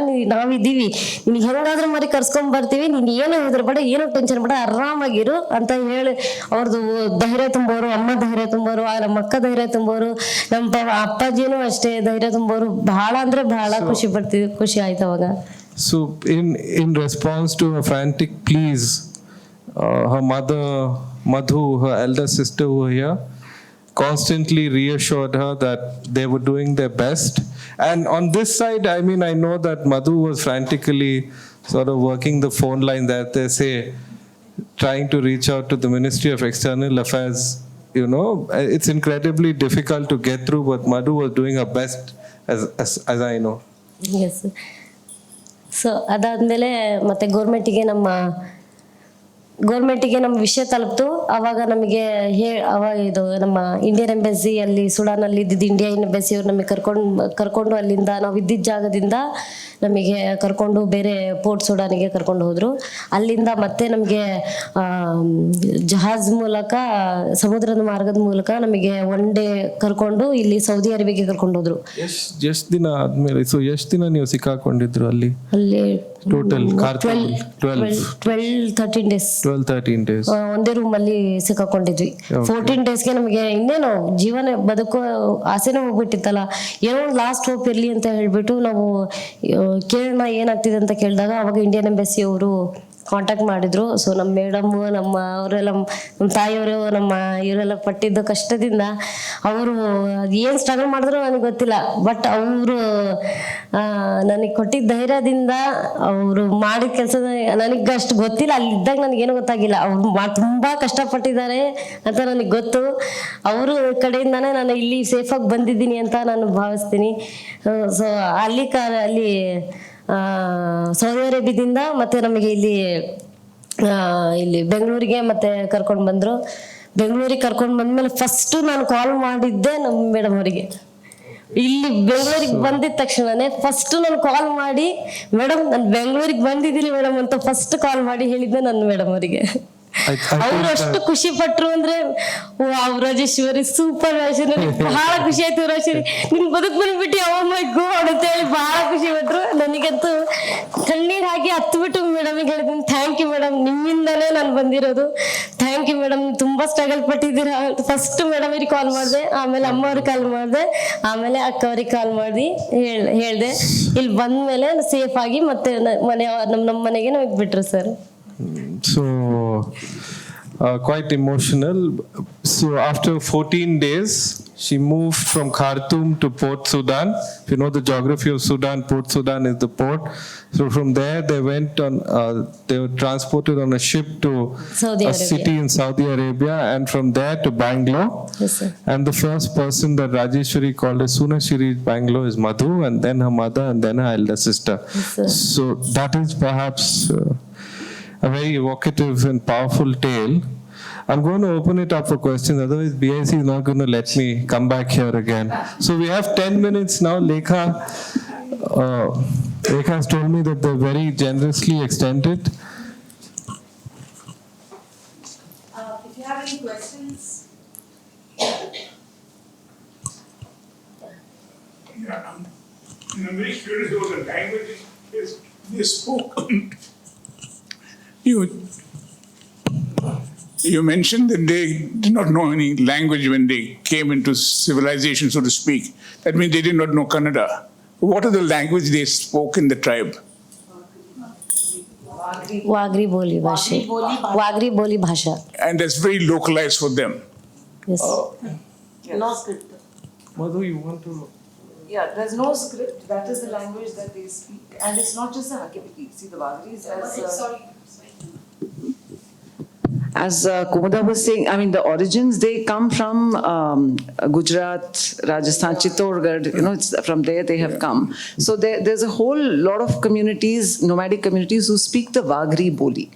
ನಾವಿದ್ದೀವಿ, ನಿನ್ಗೆ ಹೆಂಗಾದ್ರೂ ಮರಿ ಕರ್ಸ್ಕೊಂಡ್ ಬರ್ತೀವಿ, ನೀನ್ ಏನೋ ಹೆದರ್ಬೇಡ, ಏನೋ ಟೆನ್ಷನ್ ಬೇಡ, ಆರಾಮಾಗಿರು ಅಂತ ಹೇಳಿ ಅವ್ರದ್ದು ಧೈರ್ಯ ತುಂಬೋರು, ಅಮ್ಮ ಧೈರ್ಯ ತುಂಬೋರು, ನಮ್ಮ ಅಕ್ಕ ಧೈರ್ಯ ತುಂಬೋರು, ನಮ್ಮ ಅಪ್ಪಾಜಿನೂ ಅಷ್ಟೇ ಧೈರ್ಯ ತುಂಬೋರು. ಬಹಳ ಅಂದ್ರೆ ಬಹಳ ಖುಷಿ ಆಯ್ತು ಅವಾಗ. So in response to her frantic pleas, her mother Madhu, her elder sister over here, constantly reassured her that they were doing their best. And on this side, I know that Madhu was frantically sort of working the phone line that they say, trying to reach out to the Ministry of External Affairs. It's incredibly difficult to get through, but Madhu was doing her best as I know. Yes. So ಅದಾದ್ಮೇಲೆ ಮತ್ತೆ ಗೌರ್ಮೆಂಟಿಗೆ ನಮ್ಮ ವಿಷಯ ತಲುಪ್ತು. ಅವಾಗ ನಮಗೆ ಅವಾಗ ಇದು ನಮ್ಮ Indian embassy ಅಲ್ಲಿ ಸುಡಾನಲ್ಲಿ ಇದ್ದಿದ್ದು ಇಂಡಿಯನ್ ಎಂಬಸಿ ಅವ್ರು ನಮಗೆ ಕರ್ಕೊಂಡು ಅಲ್ಲಿಂದ ನಾವು ಇದ್ದಿದ್ದ ಜಾಗದಿಂದ ನಮಗೆ ಕರ್ಕೊಂಡು ಬೇರೆ ಪೋರ್ಟ್ ಸುಡಾನಿಗೆ ಕರ್ಕೊಂಡು ಹೋದ್ರು. ಅಲ್ಲಿಂದ ಮತ್ತೆ ನಮಗೆ ಜಹಾಜ್ ಮೂಲಕ, ಸಮುದ್ರದ ಮಾರ್ಗದ ಮೂಲಕ ನಮಗೆ ಒನ್ ಡೇ ಕರ್ಕೊಂಡು ಇಲ್ಲಿ ಸೌದಿ ಅರೇಬಿಯಾಗೆ ಕರ್ಕೊಂಡು ಹೋದ್ರು. ಎಷ್ಟು ದಿನ ಆದ್ಮೇಲೆ, ಎಷ್ಟು ದಿನ ನೀವು ಸಿಕ್ಕಾಕೊಂಡಿದ್ರು ಅಲ್ಲಿ ಟೋಟಲ್? 12-13 ಡೇಸ್ ಒಂದೇ ರೂಮ್ ಅಲ್ಲಿ ಸಿಕ್ಕಾಕೊಂಡಿದ್ವಿ. 14 ಡೇಸ್ಗೆ ನಮಗೆ ಇನ್ನೇನು ಜೀವನ ಬದುಕೋ ಆಸೆನೇ ಹೋಗ್ಬಿಟ್ಟಿತ್ತಲ್ಲ, ಏನೋ ಒಂದು ಲಾಸ್ಟ್ ಹೋಪ್ ಇರ್ಲಿ ಅಂತ ಹೇಳ್ಬಿಟ್ಟು ನಾವು ಕೇಳೋಣ ಏನಾಗ್ತಿದೆ ಅಂತ ಕೇಳಿದಾಗ ಅವಾಗ ಇಂಡಿಯನ್ ಎಂಬಸಿ ಅವರು ಕಾಂಟ್ಯಾಕ್ಟ್ ಮಾಡಿದ್ರು. ಸೊ ನಮ್ಮ ಮೇಡಮ್, ಅವರೆಲ್ಲ, ನಮ್ಮ ತಾಯಿಯವರು, ಇವರೆಲ್ಲ ಪಟ್ಟಿದ್ದ ಕಷ್ಟದಿಂದ ಅವರು ಏನು ಸ್ಟ್ರಗಲ್ ಮಾಡಿದ್ರು ನನಗೆ ಗೊತ್ತಿಲ್ಲ. ಬಟ್ ಅವರು ನನಗೆ ಕೊಟ್ಟಿದ್ದ ಧೈರ್ಯದಿಂದ ಅವರು ಮಾಡಿದ ಕೆಲಸ ನನಗೆ ಅಷ್ಟು ಗೊತ್ತಿಲ್ಲ. ಅಲ್ಲಿದ್ದಾಗ ನನಗೇನು ಗೊತ್ತಾಗಿಲ್ಲ, ಅವ್ರು ತುಂಬಾ ಕಷ್ಟಪಟ್ಟಿದ್ದಾರೆ ಅಂತ ನನಗೆ ಗೊತ್ತು. ಅವರು ಕಡೆಯಿಂದಾನೇ ನಾನು ಇಲ್ಲಿ ಸೇಫಾಗಿ ಬಂದಿದ್ದೀನಿ ಅಂತ ನಾನು ಭಾವಿಸ್ತೀನಿ. ಸೊ ಅಲ್ಲಿ ಸೌದಿ ಅರೇಬಿಯಾದಿಂದ ಮತ್ತೆ ನಮಗೆ ಇಲ್ಲಿ ಬೆಂಗಳೂರಿಗೆ ಮತ್ತೆ ಕರ್ಕೊಂಡು ಬಂದ್ರು. ಬೆಂಗಳೂರಿಗೆ ಕರ್ಕೊಂಡು ಬಂದ್ಮೇಲೆ ಫಸ್ಟ್ ನಾನು ಕಾಲ್ ಮಾಡಿದ್ದೆ ನಮ್ಮ ಮೇಡಮ್ ಅವರಿಗೆ. ಇಲ್ಲಿ ಬೆಂಗಳೂರಿಗೆ ಬಂದಿದ ತಕ್ಷಣನೇ ಫಸ್ಟ್ ನಾನು ಕಾಲ್ ಮಾಡಿ, ಮೇಡಮ್ ನಾನು ಬೆಂಗಳೂರಿಗೆ ಬಂದಿದ್ದೀನಿ ಮೇಡಮ್ ಅಂತ ಫಸ್ಟ್ ಕಾಲ್ ಮಾಡಿ ಹೇಳಿದ್ದೆ ನನ್ನ ಮೇಡಮ್ ಅವರಿಗೆ. ಅವ್ರು ಅಷ್ಟು ಖುಷಿ ಪಟ್ರು ಅಂದ್ರೆ, ವಾವ್ ರಾಜೇಶ್ವರಿ ಸೂಪರ್ ರಾಜೇಶ್ವರಿ, ಬಹಳ ಖುಷಿ ಆಯ್ತು ರಾಜೇಶ್ವರಿ, ನಿನ್ ಬದುಕ್ ಬಂದ್ಬಿಟ್ಟು ಓ ಮೈ ಗಾಡ್ ಅಂತ ಹೇಳಿ ಬಹಳ ಖುಷಿ ಪಟ್ರು. ನನಗಂತೂ ಕಣ್ಣೀರ್ ಹಾಕಿ ಹತ್ತು ಬಿಟ್ಟು ಮೇಡಮಿಗೆ ಹೇಳಿದ್ದೀನಿ, ಥ್ಯಾಂಕ್ ಯು ಮೇಡಮ್, ನಿಮ್ಮಿಂದಾನೇ ನಾನು ಬಂದಿರೋದು, ಥ್ಯಾಂಕ್ ಯು ಮೇಡಮ್, ತುಂಬಾ ಸ್ಟ್ರಗಲ್ ಪಟ್ಟಿದ್ದೀರಾ. ಫಸ್ಟ್ ಮೇಡಮ್ ಅವ್ರಿಗೆ ಕಾಲ್ ಮಾಡಿದೆ, ಆಮೇಲೆ ಅಮ್ಮ ಅವ್ರಿಗೆ ಕಾಲ್ ಮಾಡಿದೆ, ಆಮೇಲೆ ಅಕ್ಕ ಅವ್ರಿಗೆ ಕಾಲ್ ಮಾಡಿ ಹೇಳ್ದೆ. ಇಲ್ಲಿ ಬಂದ್ಮೇಲೆ ಸೇಫ್ ಆಗಿ ಮತ್ತೆ ನಮ್ಮ ಮನೆಗೆ ನಮಗೆ ಬಿಟ್ರು sir. So quite emotional. So after 14 days, she moved from Khartoum to Port Sudan. If you know the geography of Sudan, Port Sudan is the port. So from there, they went on. They were transported on a ship to a city in Saudi Arabia, and from there to Bangalore. Yes, sir. And the first person that Rajeshwari called as soon as she reached Bangalore is Madhu, and then her mother, and then her elder sister. Yes, sir. So that is perhaps a very evocative and powerful tale. I'm going to open it up for questions, otherwise BIC is not going to let me come back here again. So we have 10 minutes now. Lekha has told me that they're very generously extended. If you have any questions. Yeah, I'm very curious about the language they spoke. You mentioned that they did not know any language when they came into civilization, so to speak. That means they did not know Kannada. What are the language they spoke in the tribe? ವಾಗ್ರಿ ಬೋಲಿ ಭಾಷೆ, ವಾಗ್ರಿ ಬೋಲಿ ಭಾಷಾ. And that's very localized for them. Yes. No script. Madhu, you want to? Yeah, there's no script. That is the language that they speak, and it's not just the Hakki Pikki. See, the Wagris as Kumuda was saying, I mean, the origins, they come from Gujarat, Rajasthan, Chittorgarh, it's from there they have come. So there's a whole lot of communities, nomadic communities, who speak the Wagri Boli.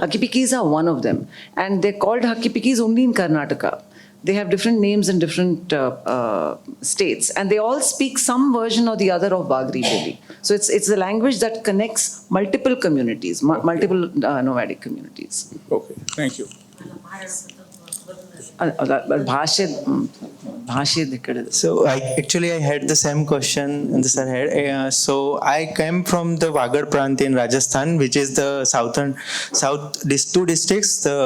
Hakki Pikkis are one of them. And they're called Hakki Pikkis only in Karnataka. They have different names in different states, and they all speak some version or the other of Wagri Boli. So it's a language that connects multiple communities, multiple nomadic communities. Okay, thank you. So I had the same question the sir had. So I came from the Wagar Prant in Rajasthan, which is the these two districts, the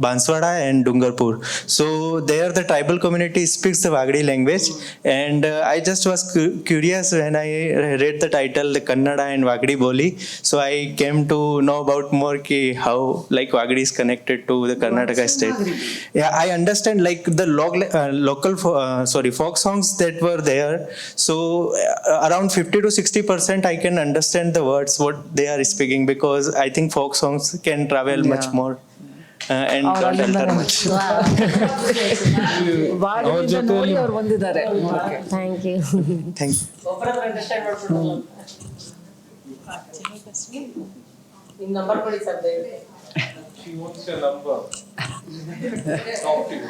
Banswara and Dungarpur. So there the tribal community speaks the Wagri language, and I just was curious when I read the title, the Kannada and Wagri Boli. So I came to know about more how like Wagri is connected to the Karnataka state. Yeah, I understand like the local folk songs that were there. So around 50 to 60% I can understand the words what they are speaking, because I think folk songs can travel much more and don't enter much. Thank you. Thank you. ನಿಮ್ಮ number ಕೊಡಿ sir. She wants your number. Talk to you.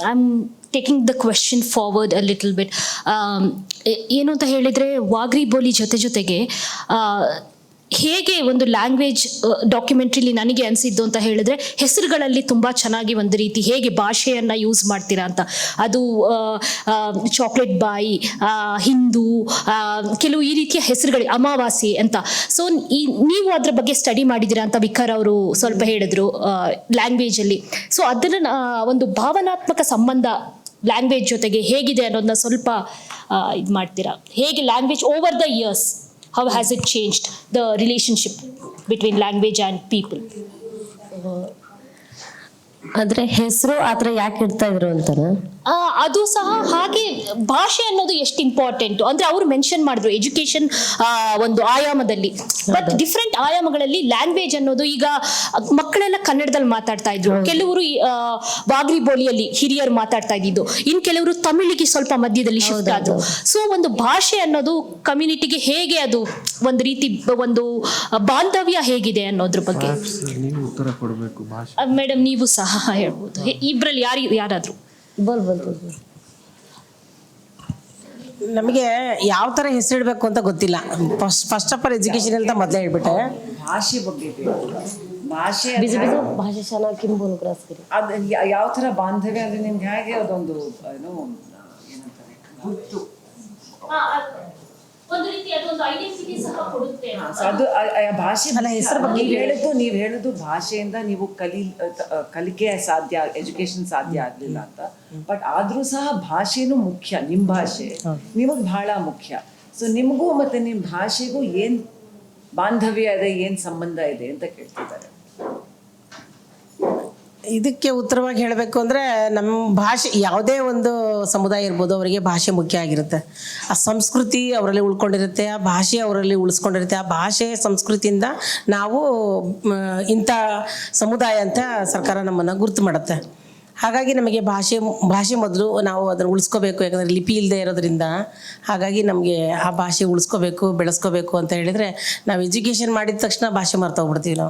I'm taking the question forward a little bit. ಏನು ಅಂತ ಹೇಳಿದರೆ, ವಾಗ್ರಿ ಬೋಲಿ ಜೊತೆಗೆ ಹೇಗೆ ಒಂದು language ಡಾಕ್ಯುಮೆಂಟ್ರಿಲಿ ನನಗೆ ಅನಿಸಿದ್ದು ಅಂತ ಹೇಳಿದ್ರೆ, ಹೆಸರುಗಳಲ್ಲಿ ತುಂಬ ಚೆನ್ನಾಗಿ ಒಂದು ರೀತಿ ಹೇಗೆ ಭಾಷೆಯನ್ನು ಯೂಸ್ ಮಾಡ್ತೀರಾ ಅಂತ. ಅದು ಚಾಕ್ಲೇಟ್ ಬಾಯಿ, ಹಿಂದೂ, ಕೆಲವು ಈ ರೀತಿಯ ಹೆಸರುಗಳು, ಅಮಾವಾಸ್ಯೆ ಅಂತ. ಸೊ ನೀವು ಅದ್ರ ಬಗ್ಗೆ ಸ್ಟಡಿ ಮಾಡಿದ್ದೀರಾ ಅಂತ ವಿಕರ್ ಅವರು ಸ್ವಲ್ಪ ಹೇಳಿದ್ರು ಲ್ಯಾಂಗ್ವೇಜಲ್ಲಿ. ಸೊ ಅದನ್ನು ಒಂದು ಭಾವನಾತ್ಮಕ ಸಂಬಂಧ ಲ್ಯಾಂಗ್ವೇಜ್ ಜೊತೆಗೆ ಹೇಗಿದೆ ಅನ್ನೋದನ್ನ ಸ್ವಲ್ಪ ಇದು ಮಾಡ್ತೀರಾ? ಹೇಗೆ language over the years, how has it changed the relationship between language and people? ಅಂದ್ರೆ ಹೆಸರು ಆತರ ಯಾಕೆ ಇಡ್ತಾ ಇದ್ರು ಅಂತಾನ ಅದು ಸಹ ಹಾಗೆ ಭಾಷೆ ಅನ್ನೋದು ಎಷ್ಟು ಇಂಪಾರ್ಟೆಂಟ್ ಅಂದ್ರೆ ಅವ್ರು ಮೆನ್ಷನ್ ಮಾಡಿದ್ರು ಎಜುಕೇಶನ್ ಒಂದು ಆಯಾಮದಲ್ಲಿ, ಬಟ್ ಡಿಫ್ರೆಂಟ್ ಆಯಾಮಗಳಲ್ಲಿ ಲ್ಯಾಂಗ್ವೇಜ್ ಅನ್ನೋದು ಈಗ ಮಕ್ಕಳೆಲ್ಲ ಕನ್ನಡದಲ್ಲಿ ಮಾತಾಡ್ತಾ ಇದ್ರು, ಕೆಲವರು ವಾಗ್ರಿ ಬೋಲಿಯಲ್ಲಿ ಹಿರಿಯರು ಮಾತಾಡ್ತಾ ಇದ್ದಿದ್ದು, ಇನ್ ಕೆಲವರು ತಮಿಳಿಗೆ ಸ್ವಲ್ಪ ಮಧ್ಯದಲ್ಲಿ ಶಿಫ್ಟ್ ಆದ್ರು. ಸೊ ಒಂದು ಭಾಷೆ ಅನ್ನೋದು ಕಮ್ಯುನಿಟಿಗೆ ಹೇಗೆ ಅದು ಒಂದು ರೀತಿ ಒಂದು ಬಾಂಧವ್ಯ ಹೇಗಿದೆ ಅನ್ನೋದ್ರ ಬಗ್ಗೆ ನೀವು ಉತ್ತರ ಕೊಡಬೇಕು. ಮೇಡಮ್ ನೀವು ಸಹ ಹೇಳ್ಬೋದು, ಇಬ್ರಲ್ಲಿ ಯಾರಾದ್ರೂ. ನಮಗೆ ಯಾವ ಥರ ಹೆಸರಿಡಬೇಕು ಅಂತ ಗೊತ್ತಿಲ್ಲ. ಫಸ್ಟ್ ಆಫ್ ಆಲ್ ಎಜುಕೇಶನ್ ಅಂತ ಮೊದಲೇ ಹೇಳ್ಬಿಟ್ಟೆ. ಭಾಷೆ ಬಗ್ಗೆ ಭಾಷೆ ಭಾಷೆ ಅದು ಯಾವ ಥರ ಬಾಂಧವ್ಯ ಅಂದರೆ ನಿಮ್ಗೆ ಹೇಗೆ ಅದೊಂದು ಏನೋ ಏನಂತಾರೆ ಗುರುತು, ಒಂದು ರೀತಿ ಅದೊಂದು ಐಡೆಂಟಿಟಿ ಸಹ ಕೊಡುತ್ತೆ. ಅದು ಭಾಷೆ ನೀವು ಹೇಳುದು ಭಾಷೆಯಿಂದ ನೀವು ಕಲಿಕೆ ಸಾಧ್ಯ, ಎಜುಕೇಶನ್ ಸಾಧ್ಯ ಆಗ್ಲಿಲ್ಲ ಅಂತ, ಬಟ್ ಆದ್ರೂ ಸಹ ಭಾಷೆನೂ ಮುಖ್ಯ. ನಿಮ್ಮ ಭಾಷೆ ನಿಮಗ್ ಬಹಳ ಮುಖ್ಯ. ಸೊ ನಿಮಗೂ ಮತ್ತೆ ನಿಮ್ಮ ಭಾಷೆಗೂ ಏನ್ ಬಾಂಧವ್ಯ ಇದೆ, ಏನ್ ಸಂಬಂಧ ಇದೆ ಅಂತ ಕೇಳ್ತಿದ್ದಾರೆ. ಇದಕ್ಕೆ ಉತ್ತರವಾಗಿ ಹೇಳಬೇಕು ಅಂದರೆ ನಮ್ಮ ಭಾಷೆ, ಯಾವುದೇ ಒಂದು ಸಮುದಾಯ ಇರ್ಬೋದು, ಅವರಿಗೆ ಭಾಷೆ ಮುಖ್ಯ ಆಗಿರುತ್ತೆ. ಆ ಸಂಸ್ಕೃತಿ ಅವರಲ್ಲಿ ಉಳ್ಕೊಂಡಿರುತ್ತೆ, ಆ ಭಾಷೆ ಅವರಲ್ಲಿ ಉಳಿಸ್ಕೊಂಡಿರುತ್ತೆ. ಆ ಭಾಷೆ ಸಂಸ್ಕೃತಿಯಿಂದ ನಾವು ಇಂಥ ಸಮುದಾಯ ಅಂತ ಸರ್ಕಾರ ನಮ್ಮನ್ನು ಗುರುತು ಮಾಡುತ್ತೆ. ಹಾಗಾಗಿ ನಮಗೆ ಭಾಷೆ ಮೊದಲು ನಾವು ಅದನ್ನು ಉಳಿಸ್ಕೋಬೇಕು, ಯಾಕಂದರೆ ಲಿಪಿ ಇಲ್ಲದೆ ಇರೋದ್ರಿಂದ. ಹಾಗಾಗಿ ನಮಗೆ ಆ ಭಾಷೆ ಉಳಿಸ್ಕೋಬೇಕು, ಬೆಳೆಸ್ಕೋಬೇಕು ಅಂತ ಹೇಳಿದರೆ ನಾವು ಎಜುಕೇಷನ್ ಮಾಡಿದ ತಕ್ಷಣ ಭಾಷೆ ಮರ್ತೋಗ್ಬಿಡ್ತೀವಿ.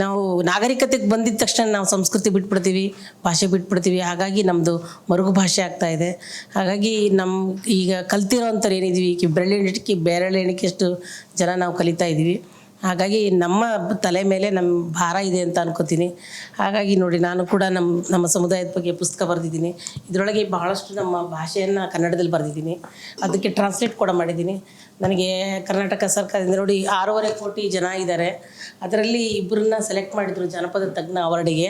ನಾವು ನಾಗರಿಕತೆಗೆ ಬಂದಿದ್ದ ತಕ್ಷಣ ನಾವು ಸಂಸ್ಕೃತಿ ಬಿಟ್ಬಿಡ್ತೀವಿ, ಭಾಷೆ ಬಿಟ್ಬಿಡ್ತೀವಿ. ಹಾಗಾಗಿ ನಮ್ಮದು ಮರುಗು ಭಾಷೆ ಆಗ್ತಾಯಿದೆ. ಹಾಗಾಗಿ ಈಗ ಕಲ್ತಿರೋಂಥವ್ರು ಏನಿದ್ದೀವಿ, ಬೆರಳೆಣಿಕೆಯಷ್ಟು ಜನ ನಾವು ಕಲಿತಾ ಇದ್ದೀವಿ. ಹಾಗಾಗಿ ನಮ್ಮ ತಲೆ ಮೇಲೆ ನಮ್ಮ ಭಾರ ಇದೆ ಅಂತ ಅನ್ಕೋತೀನಿ. ಹಾಗಾಗಿ ನೋಡಿ, ನಾನು ಕೂಡ ನಮ್ಮ ಸಮುದಾಯದ ಬಗ್ಗೆ ಪುಸ್ತಕ ಬರೆದಿದ್ದೀನಿ. ಇದರೊಳಗೆ ಬಹಳಷ್ಟು ನಮ್ಮ ಭಾಷೆಯನ್ನು ಕನ್ನಡದಲ್ಲಿ ಬರೆದಿದ್ದೀನಿ, ಅದಕ್ಕೆ ಟ್ರಾನ್ಸ್ಲೇಟ್ ಕೂಡ ಮಾಡಿದ್ದೀನಿ. ನನಗೆ ಕರ್ನಾಟಕ ಸರ್ಕಾರದಿಂದ ನೋಡಿ 6.5 ಕೋಟಿ ಜನ ಇದ್ದಾರೆ, ಅದರಲ್ಲಿ ಇಬ್ಬರನ್ನ ಸೆಲೆಕ್ಟ್ ಮಾಡಿದ್ರು ಜಾನಪದ ತಜ್ಞ ಅವಾರ್ಡಿಗೆ.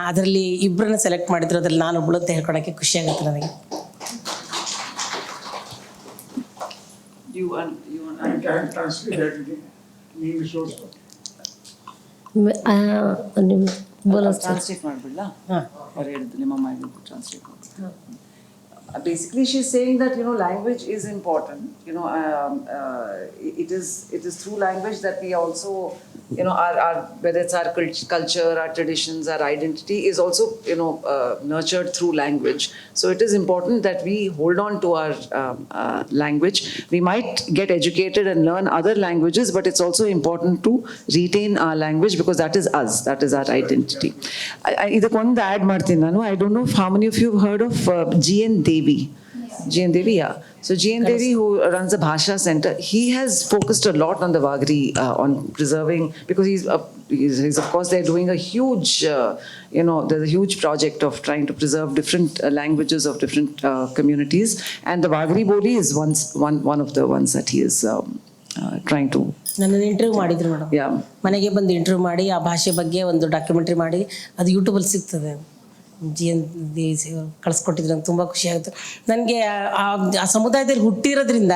ಅದರಲ್ಲಿ ಇಬ್ಬರನ್ನ ಸೆಲೆಕ್ಟ್ ಮಾಡಿದ್ರು, ಅದರಲ್ಲಿ ನಾನು ಒಬ್ಬಳು ಅಂತ ಹೇಳ್ಕೊಳಕ್ಕೆ ಖುಷಿಯಾಗುತ್ತೆ ನನಗೆ. ಟ್ರಾನ್ಸ್ಲೇಟ್ ಮಾಡ್ಬಿಡ್ಲಾ? ಅವ್ರು ಹೇಳಿದ್ದು ನಿಮ್ಮ ಮೈಂಡ್ ಟ್ರಾನ್ಸ್ಲೇಟ್ ಮಾಡಿ. Basically she's saying that language is important. It is through language that we also our whether it's our culture, our traditions, our identity is also nurtured through language. So it is important that we hold on to our language. We might get educated and learn other languages, but it's also important to retain our language because that is us, that is our identity. Idakondu add martini nanu. I don't know how many of you have heard of G.N. Devi. G.N. Devi, yeah. So G.N. Devi, who runs the Bhasha Center, he has focused a lot on the Wagri, on preserving, because he's of course they're doing a huge, there's a huge project of trying to preserve different languages of different communities, and the Wagri Boli is one of the ones that he is trying to. ನನ್ನನ್ನು interview ಮಾಡಿದ್ರು madam, ಮನೆಗೆ ಬಂದು interview ಮಾಡಿ ಆ ಭಾಷೆ ಬಗ್ಗೆ ಒಂದು documentary ಮಾಡಿ ಅದು ಯೂಟ್ಯೂಬಲ್ಲಿ ಸಿಗ್ತದೆ. G.N. ಕಳಿಸ್ಕೊಟ್ಟಿದ್ರು, ನಂಗೆ ತುಂಬ ಖುಷಿಯಾಗುತ್ತೆ. ನನಗೆ ಆ ಸಮುದಾಯದಲ್ಲಿ ಹುಟ್ಟಿರೋದ್ರಿಂದ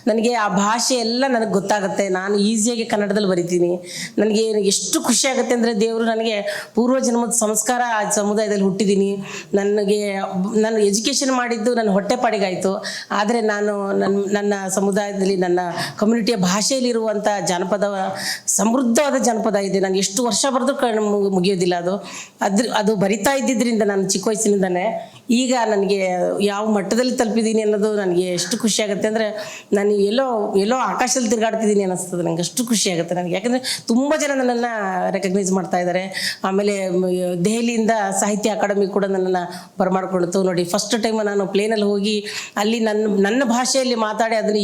ನನಗೆ ಆ ಭಾಷೆ ಎಲ್ಲ ನನಗೆ ಗೊತ್ತಾಗುತ್ತೆ. ನಾನು ಈಸಿಯಾಗಿ ಕನ್ನಡದಲ್ಲಿ ಬರಿತೀನಿ. ನನಗೆ ಎಷ್ಟು ಖುಷಿಯಾಗುತ್ತೆ ಅಂದರೆ, ದೇವರು ನನಗೆ ಪೂರ್ವಜನ್ಮದ ಸಂಸ್ಕಾರ ಆ ಸಮುದಾಯದಲ್ಲಿ ಹುಟ್ಟಿದ್ದೀನಿ. ನಾನು ಎಜುಕೇಷನ್ ಮಾಡಿದ್ದು ನನ್ನ ಹೊಟ್ಟೆಪಾಡಿಗಾಯಿತು. ಆದರೆ ನಾನು ನನ್ನ ಸಮುದಾಯದಲ್ಲಿ ನನ್ನ ಕಮ್ಯುನಿಟಿಯ ಭಾಷೆಯಲ್ಲಿರುವಂಥ ಸಮೃದ್ಧವಾದ ಜಾನಪದ ಇದೆ. ನಾನು ಎಷ್ಟು ವರ್ಷ ಬರೆದು ಮುಗಿಯೋದಿಲ್ಲ. ಅದು ಬರಿತಾ ಇದ್ದಿದ್ದರಿಂದ ನಾನು ಚಿಕ್ಕ ವಯಸ್ಸಿನಿಂದನೇ ಈಗ ನನಗೆ ಯಾವ ಮಟ್ಟದಲ್ಲಿ ತಲುಪಿದ್ದೀನಿ ಅನ್ನೋದು ನನಗೆ ಎಷ್ಟು ಖುಷಿಯಾಗುತ್ತೆ ಅಂದರೆ, ನಾನು ಎಲ್ಲೋ ಆಕಾಶದಲ್ಲಿ ತಿರುಗಾಡ್ತಿದ್ದೀನಿ ಅನ್ನಿಸ್ತದೆ. ನನಗೆ ಅಷ್ಟು ಖುಷಿಯಾಗುತ್ತೆ ನನಗೆ. ಯಾಕಂದರೆ ತುಂಬ ಜನ ನನ್ನನ್ನು ರೆಕಗ್ನೈಸ್ ಮಾಡ್ತಾ ಇದ್ದಾರೆ. ಆಮೇಲೆ ದೆಹಲಿಯಿಂದ ಸಾಹಿತ್ಯ ಅಕಾಡೆಮಿ ಕೂಡ ನನ್ನನ್ನು ಬರಮಾಡ್ಕೊಳ್ತು. ನೋಡಿ, ಫಸ್ಟ್ ಟೈಮ್ ನಾನು ಪ್ಲೇನಲ್ಲಿ ಹೋಗಿ ಅಲ್ಲಿ ನನ್ನ ಭಾಷೆಯಲ್ಲಿ ಮಾತಾಡಿ ಅದನ್ನು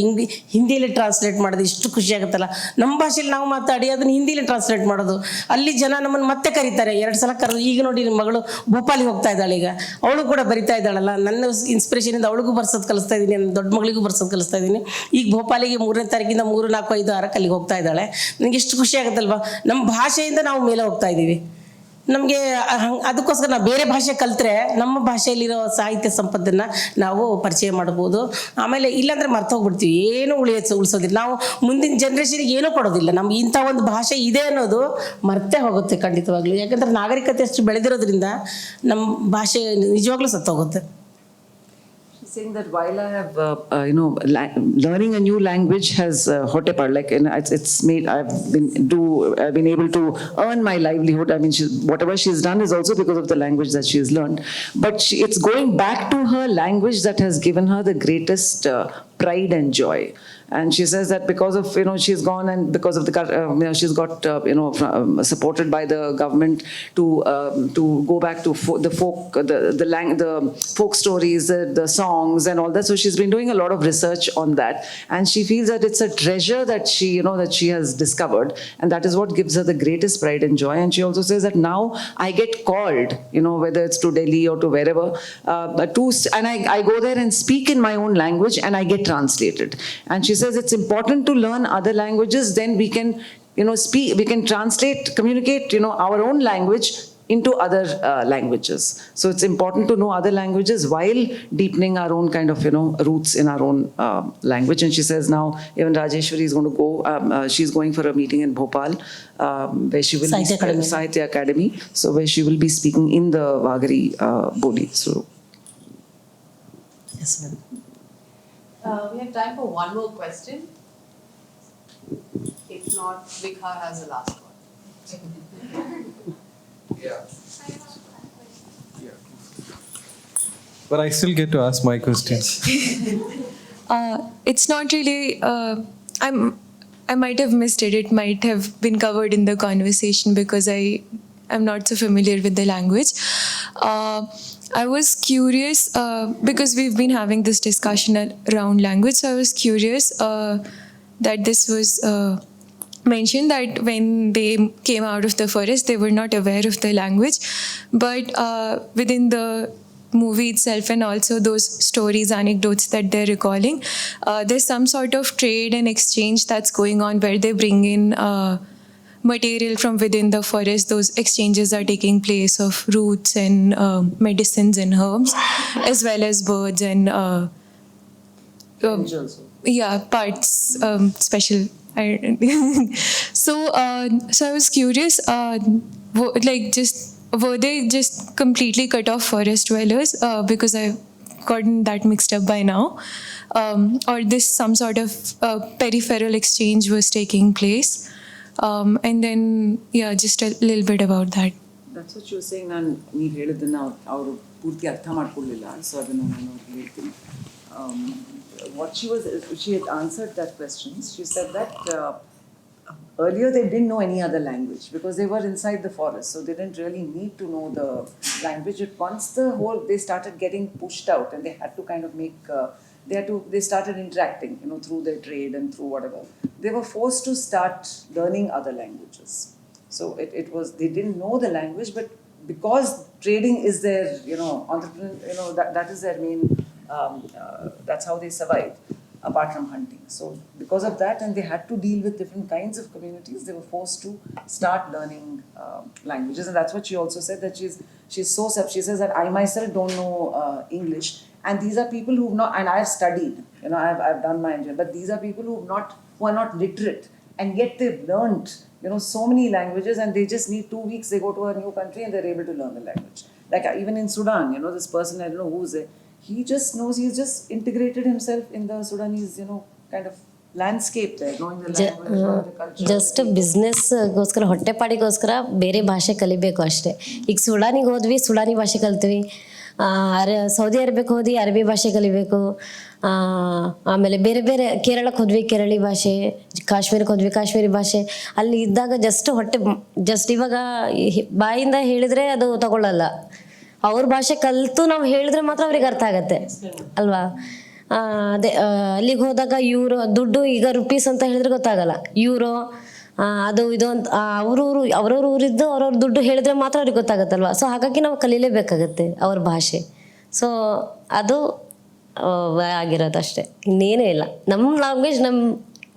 ಹಿಂದಿಯಲ್ಲಿ ಟ್ರಾನ್ಸ್ಲೇಟ್ ಮಾಡೋದು ಎಷ್ಟು ಖುಷಿಯಾಗುತ್ತಲ್ಲ. ನಮ್ಮ ಭಾಷೆಯಲ್ಲಿ ನಾವು ಮಾತಾಡಿ ಅದನ್ನು ಹಿಂದಿಯಲ್ಲಿ ಟ್ರಾನ್ಸ್ಲೇಟ್ ಮಾಡೋದು. ಅಲ್ಲಿ ಜನ ನಮ್ಮನ್ನು ಮತ್ತೆ ಕರೀತಾರೆ, 2 ಸಲ ಕರೆದು. ಈಗ ನೋಡಿ, ನಿಮ್ಮ ಮಗಳು ಭೋಪಾಲಿಗೆ ಹೋಗ್ತಾ ಇದ್ದಾಳೆ, ಈಗ ಅವಳು ಕೂಡ ಬರಿತಾ ಇದ್ದಾಳಲ್ಲ. ನನ್ನ ಇನ್ಸ್ಪಿರೇಷನಿಂದ ಅವಳಿಗೂ ಬರ್ಸೋದು ಕಲಿಸ್ತಾ ಇದ್ದೀನಿ, ನನ್ನ ದೊಡ್ಡ ಮಗಳಿಗೂ ಬರ್ಸೋದು ಕಲಿಸ್ತಾ ಇದ್ದೀನಿ. ಈಗ ಭೋಪಾಲಿಗೆ 3ನೇ ತಾರೀಕಿಂದ 3, 4, 5, 6 ಅಲ್ಲಿಗೆ ಹೋಗ್ತಾ ಇದ್ದಾಳೆ. ನನಗೆ ಎಷ್ಟು ಖುಷಿ ಆಗುತ್ತಲ್ವಾ, ನಮ್ಮ ಭಾಷೆಯಿಂದ ನಾವು ಮೇಲೆ ಹೋಗ್ತಾ ಇದ್ದೀವಿ. ನಮಗೆ ಅದಕ್ಕೋಸ್ಕರ ನಾವು ಬೇರೆ ಭಾಷೆ ಕಲ್ತ್ರೆ ನಮ್ಮ ಭಾಷೆಯಲ್ಲಿರೋ ಸಾಹಿತ್ಯ ಸಂಪತ್ತನ್ನು ನಾವು ಪರಿಚಯ ಮಾಡ್ಬೋದು. ಆಮೇಲೆ ಇಲ್ಲಾಂದರೆ ಮರ್ತೋಗ್ಬಿಡ್ತೀವಿ, ಏನೂ ಉಳಿಸೋದಿಲ್ಲ. ನಾವು ಮುಂದಿನ ಜನ್ರೇಷನ್ಗೆ ಏನೂ ಕೊಡೋದಿಲ್ಲ. ನಮ್ಗೆ ಇಂಥ ಒಂದು ಭಾಷೆ ಇದೆ ಅನ್ನೋದು ಮರ್ತೇ ಹೋಗುತ್ತೆ ಖಂಡಿತವಾಗ್ಲೂ. ಯಾಕಂದರೆ ನಾಗರಿಕತೆ ಅಷ್ಟು ಬೆಳೆದಿರೋದ್ರಿಂದ ನಮ್ಮ ಭಾಷೆ ನಿಜವಾಗ್ಲೂ ಸತ್ತೋಗುತ್ತೆ. Saying that while I have, learning a new language has hotepar, like it's made. I've been able to earn my livelihood. I mean, whatever she's done is also because of the language that she's learned. But it's going back to her language that has given her the greatest pride and joy. And she says that because of she's gone, and because of the she's got supported by the government to go back to the folk stories, the songs and all that. So she's been doing a lot of research on that, and she feels that it's a treasure that she has discovered, and that is what gives her the greatest pride and joy. And she also says that now I get called, whether it's to Delhi or to wherever, and I go there and speak in my own language and I get translated. And she says it's important to learn other languages, then we can we can communicate our own language into other languages. So it's important to know other languages while deepening our own kind of roots in our own language. And she says now even Rajeshwari is going to go, she's going for a meeting in Bhopal, where she will Sahitya Academy, so where she will be speaking in the Wagari Boli. So Yes, ma'am. We have time for one more question. If not, Vikha has the last one. But I still get to ask my questions. It's not really. I might have missed it. It might have been covered in the conversation because I am not so familiar with the language. I was curious because we've been having this discussion around language. So I was curious that this was mentioned that when they came out of the forest, they were not aware of the language. But within the movie itself and also those stories, anecdotes that they're recalling, there's some sort of trade and exchange that's going on where they bring in material from within the forest. Those exchanges are taking place of roots and medicines and herbs, as well as birds and parts, special. So I was curious, were they just completely cut off forest dwellers? Because I've gotten that mixed up by now. Or this some sort of peripheral exchange was taking place. And then, just a little bit about that. That's what she was saying. ನೀವು ಹೇಳಿದ್ದನ್ನ ಅವರು ಪೂರ್ತಿ ಅರ್ಥ ಮಾಡ್ಕೊಳ್ಳಿಲ್ಲ, so ಅದನ್ನು ನಾನು ಹೇಳ್ತೀನಿ. What she had answered that question. She said that earlier they didn't know any other language because they were inside the forest, so they didn't really need to know the language. But once they started getting pushed out and they had to kind of make they started interacting through their trade and through whatever, they were forced to start learning other languages. So it was, they didn't know the language, but because trading is their entrepreneur, that is their main that's how they survived apart from hunting. So because of that, and they had to deal with different kinds of communities, they were forced to start learning languages. And that's what she also said, that she's so she says that I myself don't know English, and these are people who've not, and I've studied, I've done my engineering, but these are people who are not literate, and yet they've learned so many languages, and they just need 2 weeks, they go to a new country and they're able to learn the language. Like even in Sudan, this person, I don't know who's there, he just knows, he's just integrated himself in the Sudanese kind of landscape there, knowing the language, knowing the culture. Just ಬಿಸ್ನೆಸ್ಗೋಸ್ಕರ ಹೊಟ್ಟೆಪಾಡಿಗೋಸ್ಕರ ಬೇರೆ ಭಾಷೆ ಕಲಿಬೇಕು ಅಷ್ಟೇ. ಈಗ ಸುಡಾನಿಗೆ ಹೋದ್ವಿ, ಸುಡಾನಿ ಭಾಷೆ ಕಲ್ತೀವಿ. Saudi ಅರೇಬಿಯಾಕ್ಕೆ ಹೋದ್ವಿ, ಅರಬಿ ಭಾಷೆ ಕಲಿಬೇಕು. ಆಮೇಲೆ ಬೇರೆ ಬೇರೆ ಕೇರಳಕ್ಕೆ ಹೋದ್ವಿ, ಕೇರಳಿ ಭಾಷೆ. ಕಾಶ್ಮೀರಕ್ಕೆ ಹೋದ್ವಿ, ಕಾಶ್ಮೀರಿ ಭಾಷೆ. ಅಲ್ಲಿ ಇದ್ದಾಗ ಜಸ್ಟ್ ಇವಾಗ ಬಾಯಿಂದ ಹೇಳಿದ್ರೆ ಅದು ತಗೊಳ್ಳಲ್ಲ. ಅವ್ರ ಭಾಷೆ ಕಲಿತು ನಾವು ಹೇಳಿದ್ರೆ ಮಾತ್ರ ಅವ್ರಿಗೆ ಅರ್ಥ ಆಗತ್ತೆ ಅಲ್ವಾ. ಅದೇ ಅಲ್ಲಿಗೆ ಹೋದಾಗ ಯೂರೋ ದುಡ್ಡು, ಈಗ ರುಪೀಸ್ ಅಂತ ಹೇಳಿದ್ರೆ ಗೊತ್ತಾಗಲ್ಲ. ಯೂರೋ ಅದು ಇದು ಅಂತ ಅವ್ರವ್ರ ಊರಿದ್ದು ಅವ್ರವ್ರ ದುಡ್ಡು ಹೇಳಿದ್ರೆ ಮಾತ್ರ ಅವ್ರಿಗೆ ಗೊತ್ತಾಗತ್ತಲ್ವ. ಸೊ ಹಾಗಾಗಿ ನಾವು ಕಲೀಲೇಬೇಕಾಗತ್ತೆ ಅವ್ರ ಭಾಷೆ. ಸೊ ಅದು ಆಗಿರೋದು ಅಷ್ಟೇ, ಇನ್ನೇನೂ ಇಲ್ಲ. ನಮ್ಮ ಲ್ಯಾಂಗ್ವೇಜ್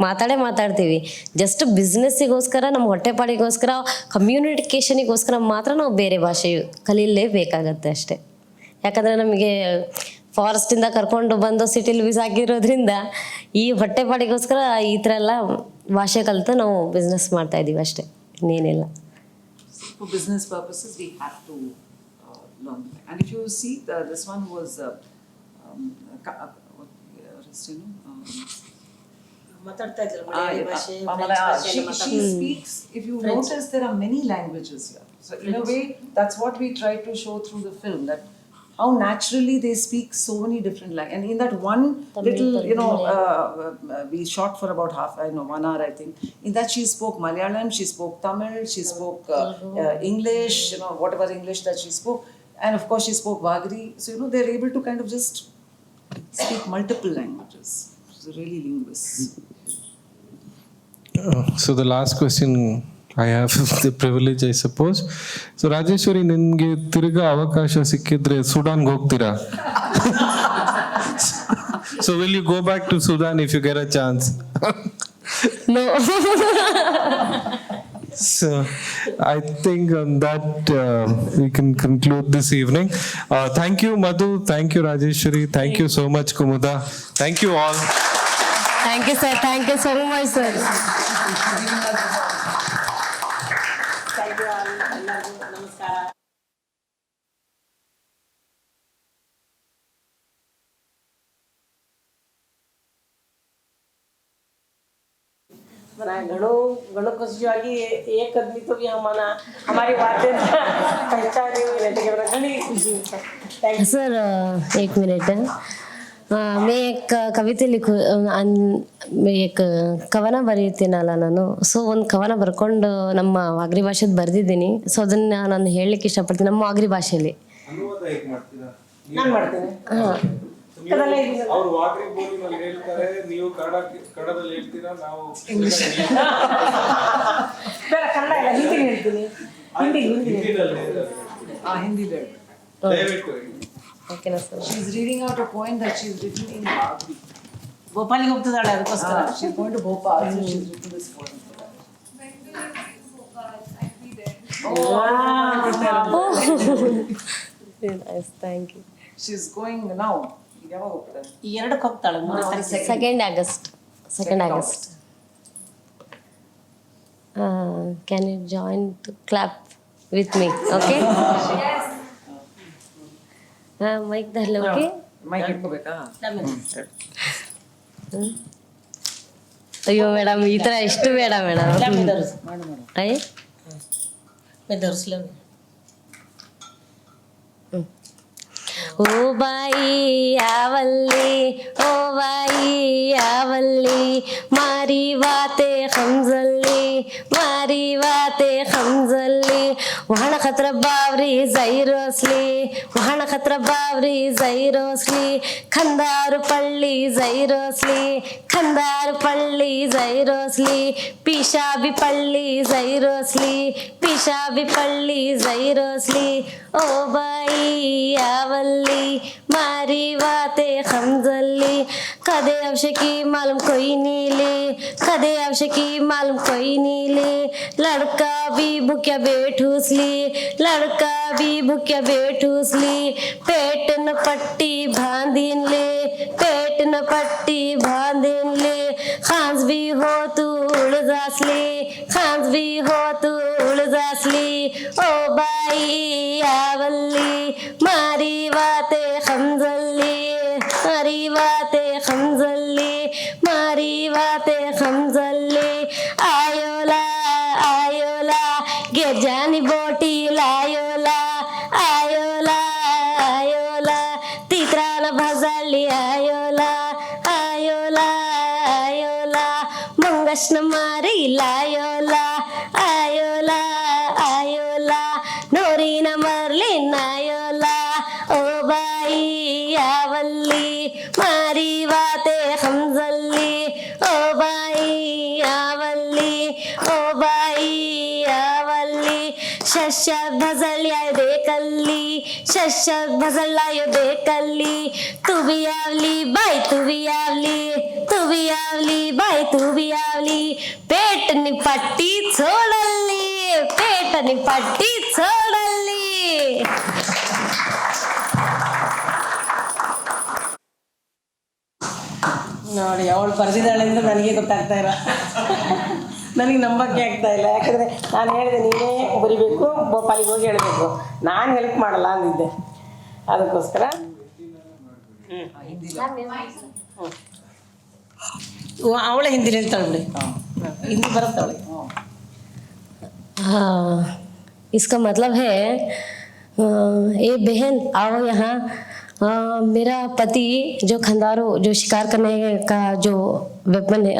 ಮಾತಾಡ್ತೀವಿ. ಜಸ್ಟ್ ಬಿಸ್ನೆಸ್ಸಿಗೋಸ್ಕರ, ನಮ್ಮ ಹೊಟ್ಟೆಪಾಡಿಗೋಸ್ಕರ, ಕಮ್ಯುನಿಕೇಷನಿಗೋಸ್ಕರ ಮಾತ್ರ ನಾವು ಬೇರೆ ಭಾಷೆ ಕಲೀಲೇಬೇಕಾಗತ್ತೆ ಅಷ್ಟೆ. ಯಾಕಂದರೆ ನಮಗೆ ಫಾರೆಸ್ಟಿಂದ ಕರ್ಕೊಂಡು ಬಂದು ಸಿಟಿಲಿ ಬಿಸಾಕಿರೋದ್ರಿಂದ ಈ ಹೊಟ್ಟೆಪಾಡಿಗೋಸ್ಕರ ಈ ಥರ ಎಲ್ಲ ಭಾಷೆ ಕಲಿತು ನಾವು ಬಿಸ್ನೆಸ್ ಮಾಡ್ತಾಯಿದ್ದೀವಿ ಅಷ್ಟೇ, ಇನ್ನೇನಿಲ್ಲ. For business purposes, we have to learn. And if you see, this one was, she speaks, if you notice, there are many languages here. So in a way, that's what we try to show through the film, that how naturally they speak so many different languages. And in that one little, we shot for about 1 hour, I think. In that she spoke Malayalam, she spoke Tamil, she spoke English, whatever English that she spoke. And of course she spoke Wagri. So, they're able to kind of just speak multiple languages. She's really linguist. So the last question I have the privilege, I suppose. So Rajeshwari, ನಿಮಗೆ ತಿರುಗಾ ಅವಕಾಶ ಸಿಕ್ಕಿದ್ರೆ ಸುಡಾನ್ಗೆ ಹೋಗ್ತೀರಾ? So will you go back to Sudan if you get a chance? No. So I think on that we can conclude this evening. Thank you Madhu, thank you Rajeshwari, thank you so much Kumuda. Thank you all. Thank you sir, thank you so much sir. घणो खुशियागी एक आदमी तो भी हमारी बातें पहचाने हुए रहते कि घनी खुशी। सर 1 मिनट, मैं एक ಕವಿತೆ ಕವನ ಬರೀತೀನಲ್ಲ ನಾನು. ಸೊ ಒಂದು ಕವನ ಬರ್ಕೊಂಡು ನಮ್ಮ ವಾಗ್ರಿ ಭಾಷೆದು ಬರೆದಿದ್ದೀನಿ. ಸೊ ಅದನ್ನ ನಾನು ಹೇಳಲಿಕ್ಕೆ ಇಷ್ಟಪಡ್ತೀನಿ ನಮ್ಮ ವಾಗ್ರಿ ಭಾಷೆಯಲ್ಲಿ. ನಾನು ಮಾಡ್ತೀನಿ. ಅವರು ವಾಗ್ರಿ ಬೋಲಿನಲ್ಲಿ ಹೇಳ್ತಾರೆ, ನೀವು ಕನ್ನಡದಲ್ಲಿ ಹೇಳ್ತೀರಾ, ನಾವು ಇಂಗ್ಲಿಷ್ ಬೇಡ, ಕನ್ನಡ ಇಲ್ಲ, ಹಿಂದಿ ಹೇಳ್ತೀನಿ. Hindi. ಓಕೆನಾ sir? She's reading out a poem that she's written in Wagri. ಭೋಪಾಲಿಗೆ ಹೋಗ್ತಿದ್ದಾಳೆ ಅದಕ್ಕೋಸ್ಕರ. She's going to Bhopal, so she's written this poem for that. Nice, thank you. She's going now. ಯಾವಾಗ ಹೋಗ್ತಾರೆ? 2ಕ್ಕೆ ಹೋಗ್ತಾಳೆ, 2nd August. Can you join to clap with me? Okay? Yes. Mic ದಲ್ಲಿ okay? Mic ಇಟ್ಕೋಬೇಕಾ? ಅಯ್ಯೋ madam, ಈ ಥರ ಎಷ್ಟು ಬೇಡ madam. ಅಯ್ಯ ಓ ಬಾಯಿ ಯಾವಲ್ಲಿ, ಓ ಬಾಯಿ ಯಾವಲ್ಲಿ, ಮಾರಿ ವಾತೆ ಖಂಜಲ್ಲಿ, ಮಾರಿ ವಾತೆ ಖಂಜಲ್ಲಿ, ವಹಣ ಖತ್ರ ಬಾವ್ರಿ ಜೈರೋಸ್ಲಿ, ವಹಣ ಖತ್ರ ಬಾವ್ರಿ ಜೈರೋಸ್ಲಿ, ಖಂದಾರು ಪಳ್ಳಿ ಜೈರೋಸ್ಲಿ, ಖಂದಾರು ಪಳ್ಳಿ ಜೈರೋಸ್ಲಿ, ಪಿಶಾಬಿ ಪಳ್ಳಿ ಜೈರೋಸ್ಲಿ, ಪಿಶಾಬಿ ಪಳ್ಳಿ ಜೈರೋಸ್ಲಿ, ಓ ಬಾಯಿ ಯಾವಲ್ಲಿ, मारी बातें खमजली, कदे आवश्यकी मालूम कोई नीले, कदे आवश्यकी मालूम कोई नीले, लड़का भी भूख्या बैठूसली, लड़का भी भूख्या बैठूसली, पेट न पट्टी बांधिन ले, पेट न पट्टी बांधिन ले, खांस भी हो तू उड़ जासली, खांस भी हो तू उड़ जासली, ओ बाई आवली, मारी बातें खमजली, मारी बातें खमजली, मारी बातें खमजली, आयोला आयोला गिरजानी बोटी लायोला, आयोला आयोला तित्रान भजली, आयोला आयोला आयोला मंगष्ण मारी लायोला, आयोला आयोला नोरीन मरली नायोला, ओ बाई आवली, मारी बातें खमजली, ओ बाई आवली, ओ बाई आवली, शश भजल्या देखली, शश भजलायो बेकल्ली तू भी आवली बाई तू भी आवली बाई तू भी आवली पेट नी पट्टी छोड़ली पेट नी पट्टी छोड़ली. ನೋಡಿ ಅವಳು ಬರೆದಿದ್ದಾಳೆ ಅಂತ ನನಗೆ ಗೊತ್ತಾಗ್ತಾ ಇಲ್ಲ. ನನಗೆ ನಂಬಕ್ಕೆ ಆಗ್ತಾ ಇಲ್ಲ. ಯಾಕಂದರೆ ನಾನು ಹೇಳಿದೆ ನೀನೇ ಬರಿಬೇಕು, ಭೋಪಾಲಿಗೆ ಹೋಗಿ ಹೇಳಬೇಕು, ನಾನು ಹೆಲ್ಪ್ ಮಾಡಲ್ಲ ಅಂದಿದ್ದೆ. ಅದಕ್ಕೋಸ್ಕರ ಅವಳೇ ಹಿಂದಿ ಹೇಳ್ತಾಳೆ ಬಿಡಿ, ಹಿಂದಿ ಬರುತ್ತೆ ಅವಳಿಗೆ. हाँ, इसका मतलब है ए बहन आओ यहाँ. मेरा पति जो खंदारो जो शिकार करने का जो वेपन है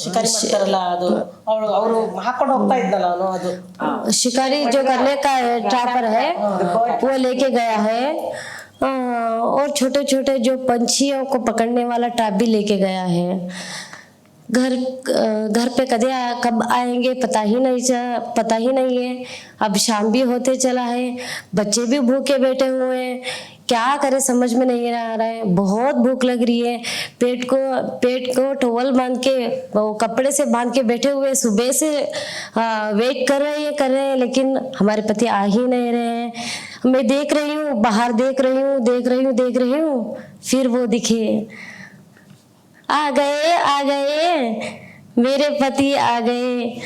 ಶಿಕಾರಿ ಮಾಡ್ತಾರಲ್ಲ ಅದು ಅವರು ಹಾಕೊಂಡು ಹೋಗ್ತಾ ಇದ್ನಲ್ಲ ಅವನು, ಅದು शिकारी जो करने का ट्रैपर है वो लेके गया है. और छोटे छोटे जो पंछियों को पकड़ने वाला ट्रैप भी लेके गया है. घर पे कब आएंगे पता ही नहीं है. अब शाम भी होते चला है, बच्चे भी भूखे बैठे हुए हैं. क्या करे समझ में नहीं आ रहा है. बहुत भूख लग रही है. पेट को टॉवल बांध के कपड़े से बांध के बैठे हुए सुबह से वेट कर रहे हैं लेकिन हमारे पति आ ही नहीं रहे हैं. मैं देख रही हूँ, बाहर देख रही हूँ फिर वो दिखे. आ गए मेरे पति आ गए.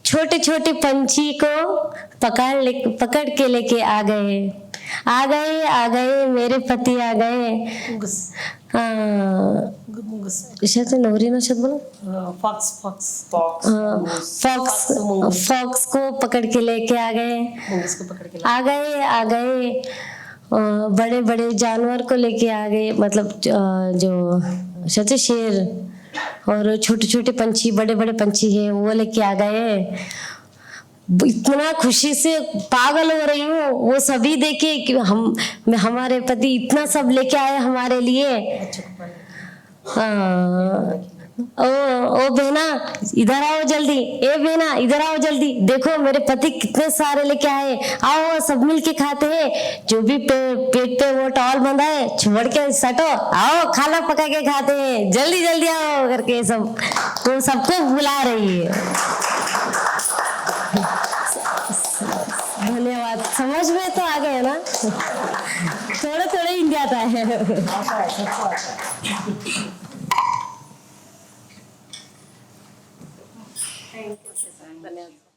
छोटे छोटे पंछी को पकड़ के लेके आ गए मेरे पति आ गए. नौरी ना शब्द बोलो. फॉक्स को पकड़ के लेके आ गए. बड़े बड़े जानवर को लेके आ गए, मतलब जो सच शेर और छोटे छोटे पंछी बड़े बड़े पंछी हैं वो लेके आ गए. इतना खुशी से पागल हो रही हूँ. वो सभी देखे कि हमारे पति इतना सब लेके आए हमारे लिए. ओ बहना इधर आओ जल्दी. बहना इधर आओ जल्दी. देखो मेरे पति कितने सारे लेके आए. आओ सब मिलके खाते हैं. जो भी पेट पे वो टॉवल बंधा है छोड़ के सटो, आओ खाना पका के खाते हैं. जल्दी जल्दी आओ करके सब तो सबको बुला रही है. धन्यवाद. समझ में तो आ गए ना. थोड़ा थोड़ा हिंदी आता है. धन्यवाद.